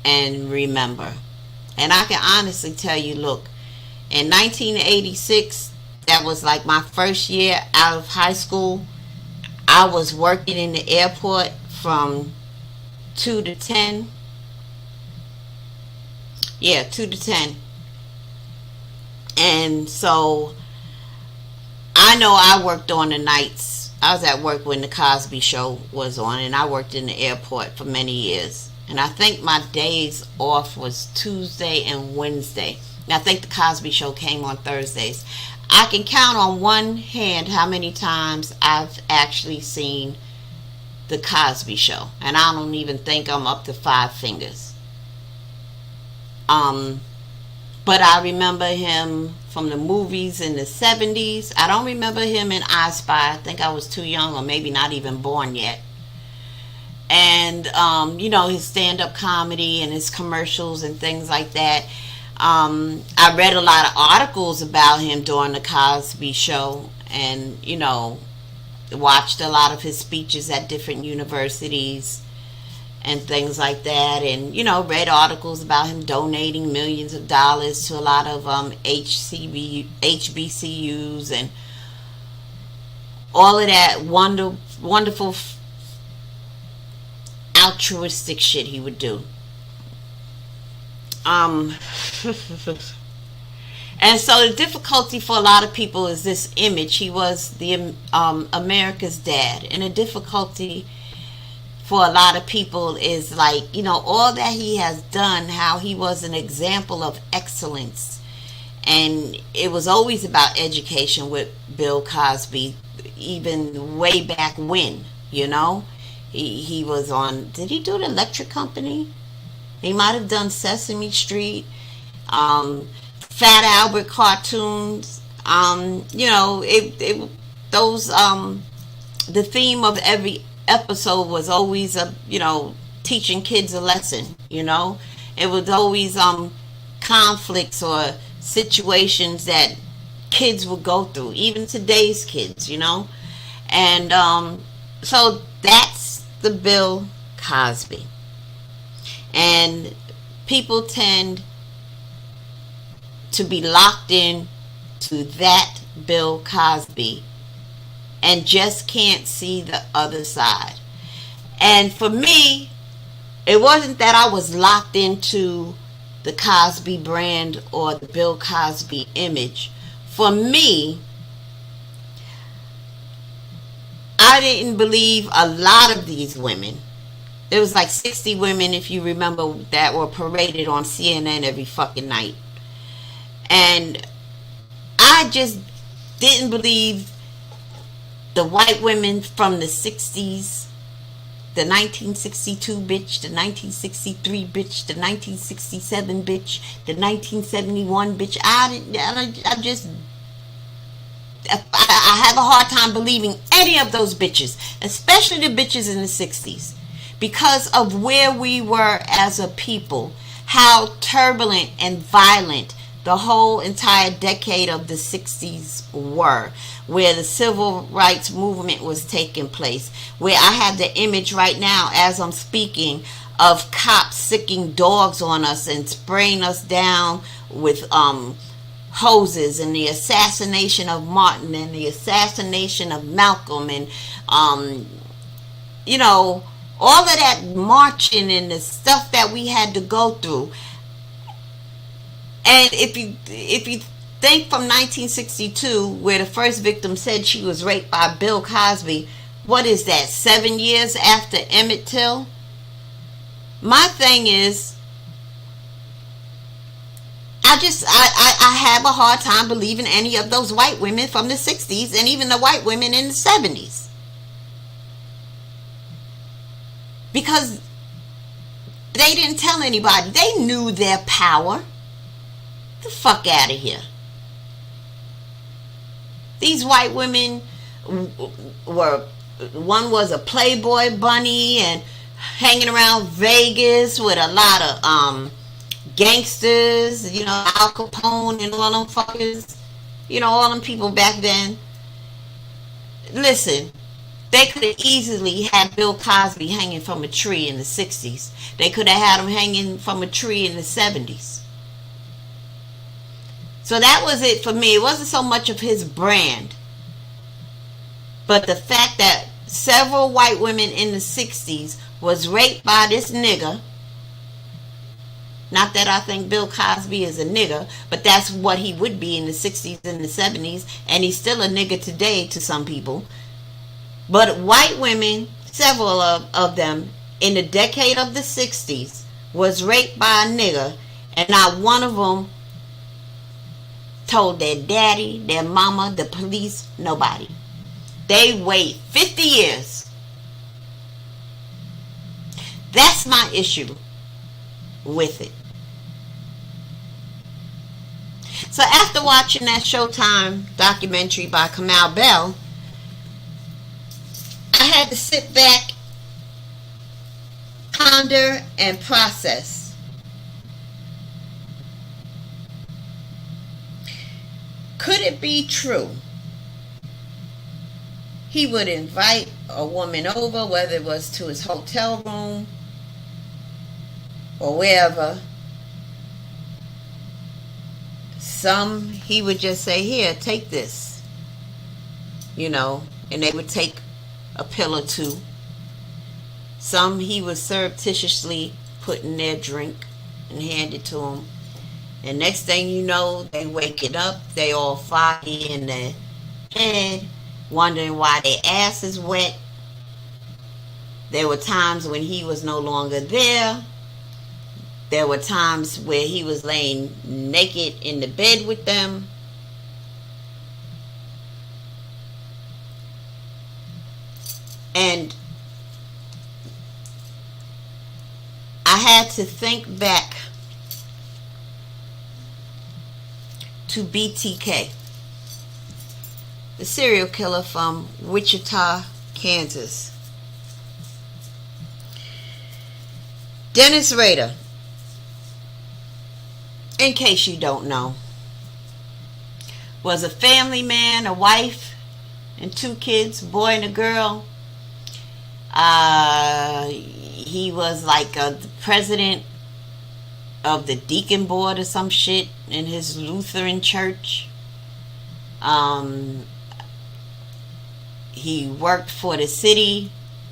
and remember. And I can honestly tell you, look, in 1986, that was like my first year out of high school. I was working in the airport from 2 to 10. Yeah, 2 to 10. And so I know I worked on the nights. I was at work when the Cosby Show was on, and I worked in the airport for many years. And I think my days off was Tuesday and Wednesday. And I think the Cosby Show came on Thursdays. I can count on one hand how many times I've actually seen the Cosby Show. And I don't even think I'm up to 5 fingers. But I remember him from the movies in the 70s. I don't remember him in I Spy. I think I was too young, or maybe not even born yet. And, his stand-up comedy and his commercials and things like that. I read a lot of articles about him during the Cosby Show, and, watched a lot of his speeches at different universities and things like that, and read articles about him donating millions of dollars to a lot of HBCUs and all of that wonderful altruistic shit he would do. And so the difficulty for a lot of people is this image. He was the America's dad, and the difficulty for a lot of people is like, all that he has done, how he was an example of excellence. And it was always about education with Bill Cosby, even way back when, He was on, did he do the Electric Company? He might have done Sesame Street, Fat Albert cartoons, the theme of every episode was always teaching kids a lesson. It was always conflicts or situations that kids would go through, even today's kids. And so that's the Bill Cosby. And people tend to be locked in to that Bill Cosby and just can't see the other side. And for me, it wasn't that I was locked into the Cosby brand or the Bill Cosby image. For me, I didn't believe a lot of these women. There was like 60 women, if you remember, that were paraded on CNN every fucking night. And I just didn't believe the white women from the 60s, the 1962 bitch, the 1963 bitch, the 1967 bitch, the 1971 bitch. I have a hard time believing any of those bitches, especially the bitches in the 60s, because of where we were as a people, how turbulent and violent the whole entire decade of the 60s were, where the civil rights movement was taking place, where I have the image right now as I'm speaking of cops sicking dogs on us and spraying us down with hoses, and the assassination of Martin and the assassination of Malcolm, and All of that marching and the stuff that we had to go through. And if you think from 1962, where the first victim said she was raped by Bill Cosby, what is that, 7 years after Emmett Till? My thing is, I have a hard time believing any of those white women from the 60s and even the white women in the 70s. Because they didn't tell anybody. They knew their power. Get the fuck out of here. These white women were, one was a Playboy bunny and hanging around Vegas with a lot of gangsters, you know, Al Capone and all them fuckers, you know, all them people back then. Listen, they could have easily had Bill Cosby hanging from a tree in the 60s. They could have had him hanging from a tree in the 70s. So that was it for me. It wasn't so much of his brand, but the fact that several white women in the 60s was raped by this nigga. Not that I think Bill Cosby is a nigga, but that's what he would be in the 60s and the 70s, and he's still a nigga today to some people. But white women, several of them, in the decade of the 60s, was raped by a nigga, and not one of them told their daddy, their mama, the police, nobody. They wait 50 years. That's my issue with it. So after watching that Showtime documentary by Kamau Bell, I had to sit back, ponder, and process. Could it be true? He would invite a woman over, whether it was to his hotel room or wherever. Some he would just say, here, take this, you know, and they would take a pill or two. Some he would surreptitiously put in their drink and hand it to them. And next thing you know, they waking up, they all foggy in their head, wondering why their ass is wet. There were times when he was no longer there. There were times where he was laying naked in the bed with them. And I had to think back to BTK, the serial killer from Wichita, Kansas. Dennis Rader, in case you don't know, was a family man, a wife, and 2 kids, a boy and a girl. He was like the president of the deacon board or some shit in his Lutheran church. He worked for the city,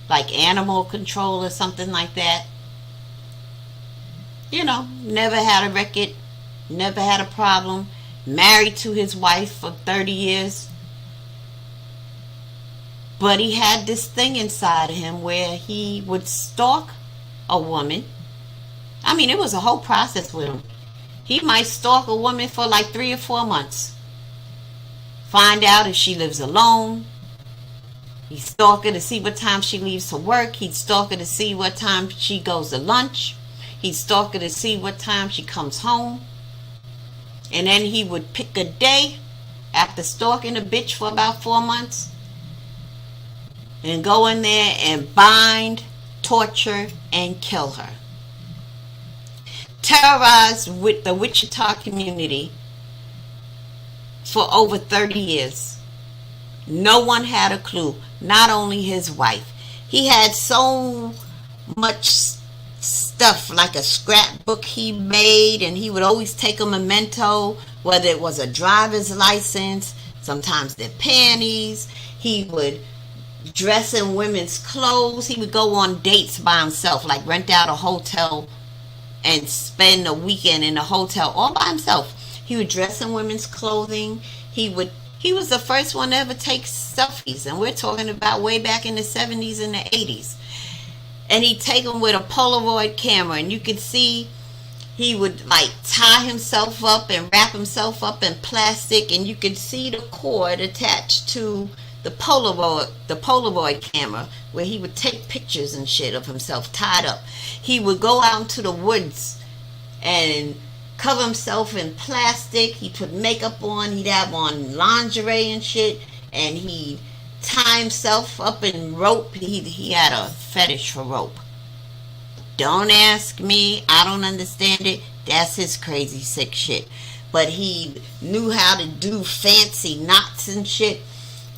like animal control or something like that. You know, never had a record, never had a problem. Married to his wife for 30 years. But he had this thing inside of him where he would stalk a woman. I mean, it was a whole process with him. He might stalk a woman for like 3 or 4 months. Find out if she lives alone. He'd stalk her to see what time she leaves to work. He'd stalk her to see what time she goes to lunch. He'd stalk her to see what time she comes home. And then he would pick a day after stalking a bitch for about 4 months and go in there and bind, torture, and kill her. Terrorized with the Wichita community for over 30 years. No one had a clue, not only his wife. He had so much stuff, like a scrapbook he made, and he would always take a memento, whether it was a driver's license, sometimes their panties. He would dress in women's clothes. He would go on dates by himself, like rent out a hotel and spend a weekend in a hotel all by himself. He would dress in women's clothing. He was the first one to ever take selfies, and we're talking about way back in the 70s and the 80s. And he'd take them with a Polaroid camera, and you could see he would like tie himself up and wrap himself up in plastic, and you could see the cord attached to the Polaroid camera, where he would take pictures and shit of himself tied up. He would go out into the woods and cover himself in plastic. He put makeup on. He'd have on lingerie and shit, and he'd tie himself up in rope. He had a fetish for rope. Don't ask me. I don't understand it. That's his crazy sick shit. But he knew how to do fancy knots and shit.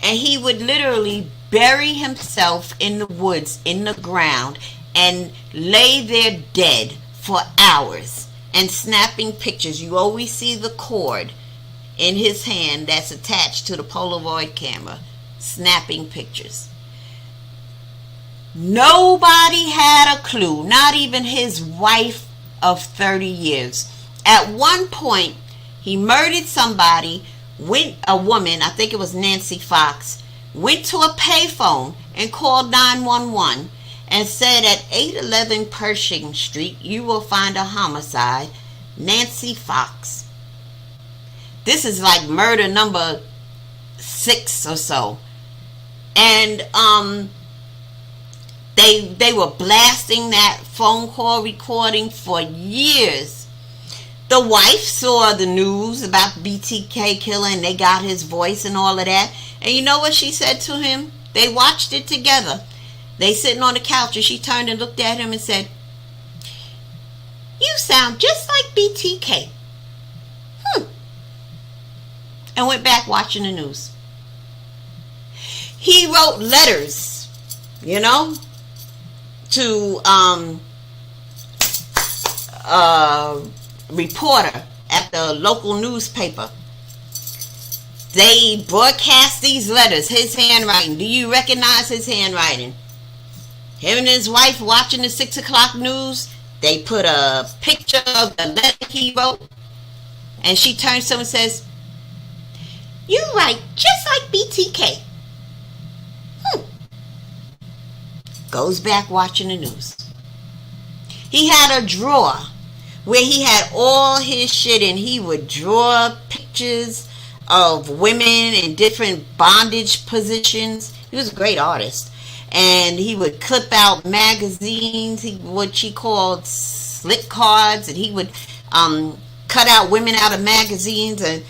And he would literally bury himself in the woods, in the ground, and lay there dead for hours and snapping pictures. You always see the cord in his hand that's attached to the Polaroid camera, snapping pictures. Nobody had a clue, not even his wife of 30 years. At one point, he murdered somebody. A woman, I think it was Nancy Fox, went to a payphone and called 911 and said at 811 Pershing Street, you will find a homicide, Nancy Fox. This is like murder number 6 or so. And they were blasting that phone call recording for years. The wife saw the news about BTK killer, and they got his voice and all of that. And you know what she said to him? They watched it together. They sitting on the couch, and she turned and looked at him and said, you sound just like BTK. And went back watching the news. He wrote letters, to reporter at the local newspaper. They broadcast these letters, his handwriting. Do you recognize his handwriting? Him and his wife watching the 6 o'clock news. They put a picture of the letter he wrote, and she turns to him and says, you write just like BTK. Goes back watching the news. He had a drawer where he had all his shit, and he would draw pictures of women in different bondage positions. He was a great artist. And he would clip out magazines, what she called slick cards, and he would cut out women out of magazines and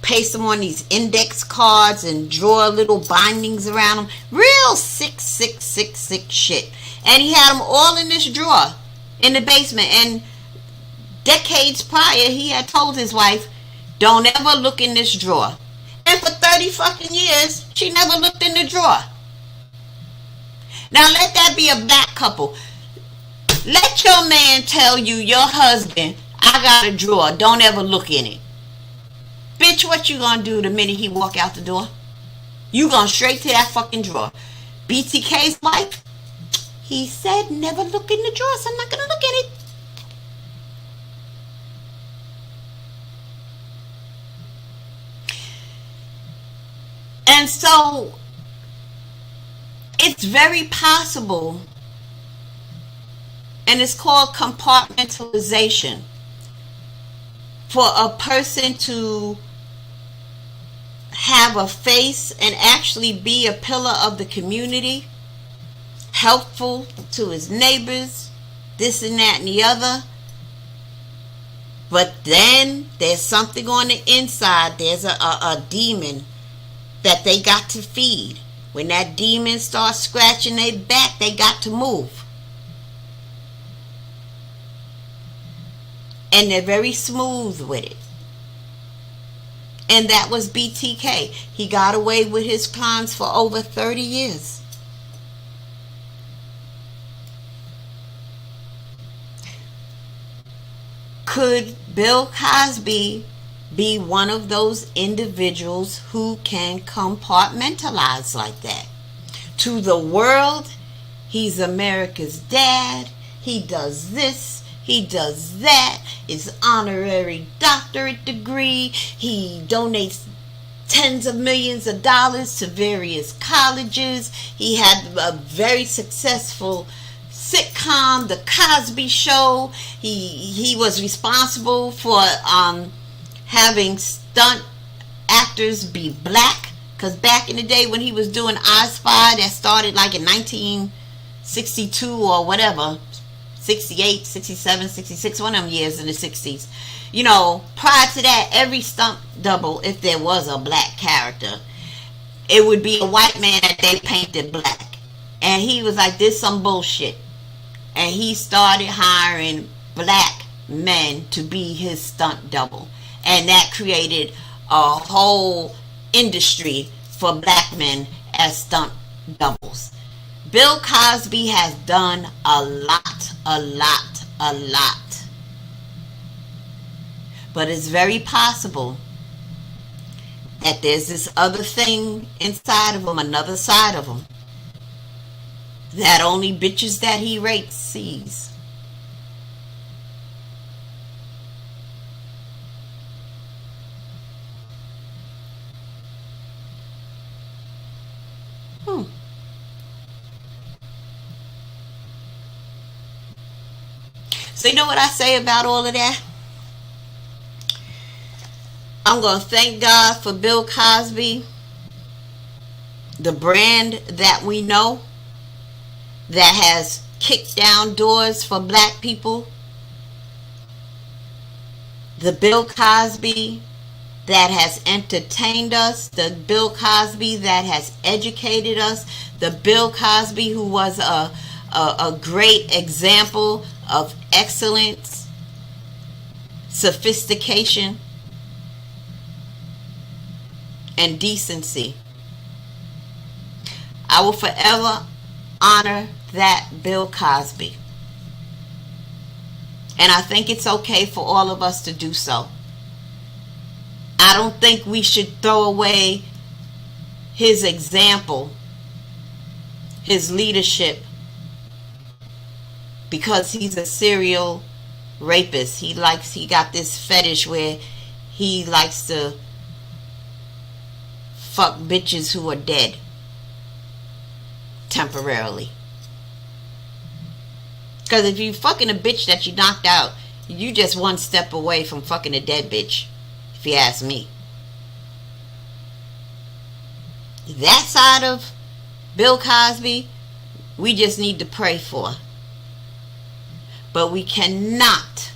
paste them on these index cards and draw little bindings around them. Real sick shit. And he had them all in this drawer in the basement. And decades prior, he had told his wife, don't ever look in this drawer. And for 30 fucking years, she never looked in the drawer. Now let that be a black couple. Let your man tell you, your husband, I got a drawer, don't ever look in it. Bitch, what you gonna do the minute he walk out the door? You gonna straight to that fucking drawer. BTK's wife, he said never look in the drawer, so I'm not gonna look in it. And so it's very possible, and it's called compartmentalization, for a person to have a face and actually be a pillar of the community, helpful to his neighbors, this and that and the other. But then there's something on the inside. There's a demon that they got to feed. When that demon starts scratching their back, they got to move. And they're very smooth with it. And that was BTK. He got away with his crimes for over 30 years. Could Bill Cosby be one of those individuals who can compartmentalize like that? to the world. He's America's dad. He does this. He does that. His honorary doctorate degree. He donates tens of millions of dollars to various colleges. He had a very successful sitcom, The Cosby Show. He was responsible for having stunt actors be black, because back in the day when he was doing I Spy, that started like in 1962 or whatever, 68, 67, 66, one of them years in the 60s. You know, prior to that, every stunt double, if there was a black character, it would be a white man that they painted black. And he was like, this some bullshit. And he started hiring black men to be his stunt double. And that created a whole industry for black men as stunt doubles. Bill Cosby has done a lot. But it's very possible that there's this other thing inside of him, another side of him, that only bitches that he rapes sees. So you know what I say about all of that? I'm going to thank God for Bill Cosby, the brand that we know that has kicked down doors for black people. The Bill Cosby that has entertained us. The Bill Cosby that has educated us. The Bill Cosby who was a great example of excellence, sophistication, and decency. I will forever honor that Bill Cosby. And I think it's okay for all of us to do so. I don't think we should throw away his example, his leadership, because he's a serial rapist. He got this fetish where he likes to fuck bitches who are dead temporarily. Because if you fucking a bitch that you knocked out, you just one step away from fucking a dead bitch, if you ask me. That side of Bill Cosby, we just need to pray for. But we cannot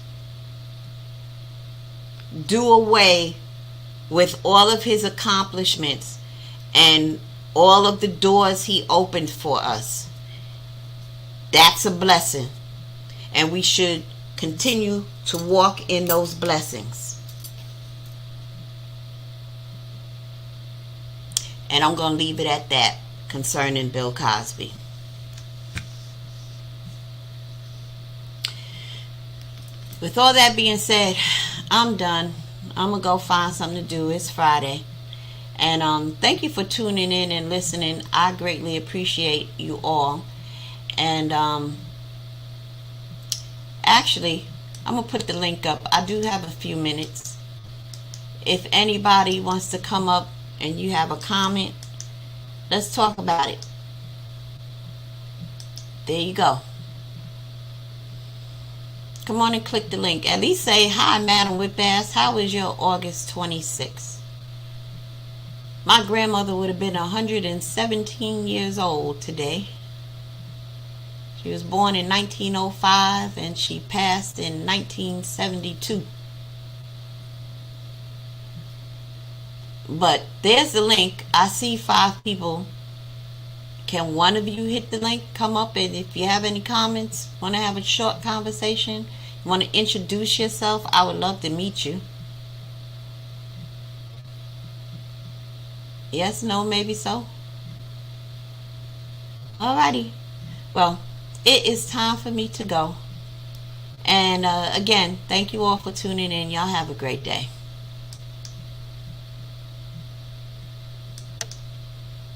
do away with all of his accomplishments and all of the doors he opened for us. That's a blessing. And we should continue to walk in those blessings. And I'm going to leave it at that concerning Bill Cosby. With all that being said, I'm done. I'm going to go find something to do. It's Friday. And thank you for tuning in and listening. I greatly appreciate you all. And actually, I'm going to put the link up. I do have a few minutes. If anybody wants to come up and you have a comment, let's talk about it. There you go. Come on and click the link. At least say, hi, Madam Whipbass. How was your August 26th? My grandmother would have been 117 years old today. She was born in 1905 and she passed in 1972. But there's the link. I see 5 people. Can one of you hit the link? Come up, and if you have any comments, want to have a short conversation, want to introduce yourself, I would love to meet you. Yes, no, maybe so. Alrighty. Well, it is time for me to go. And again, thank you all for tuning in. Y'all have a great day.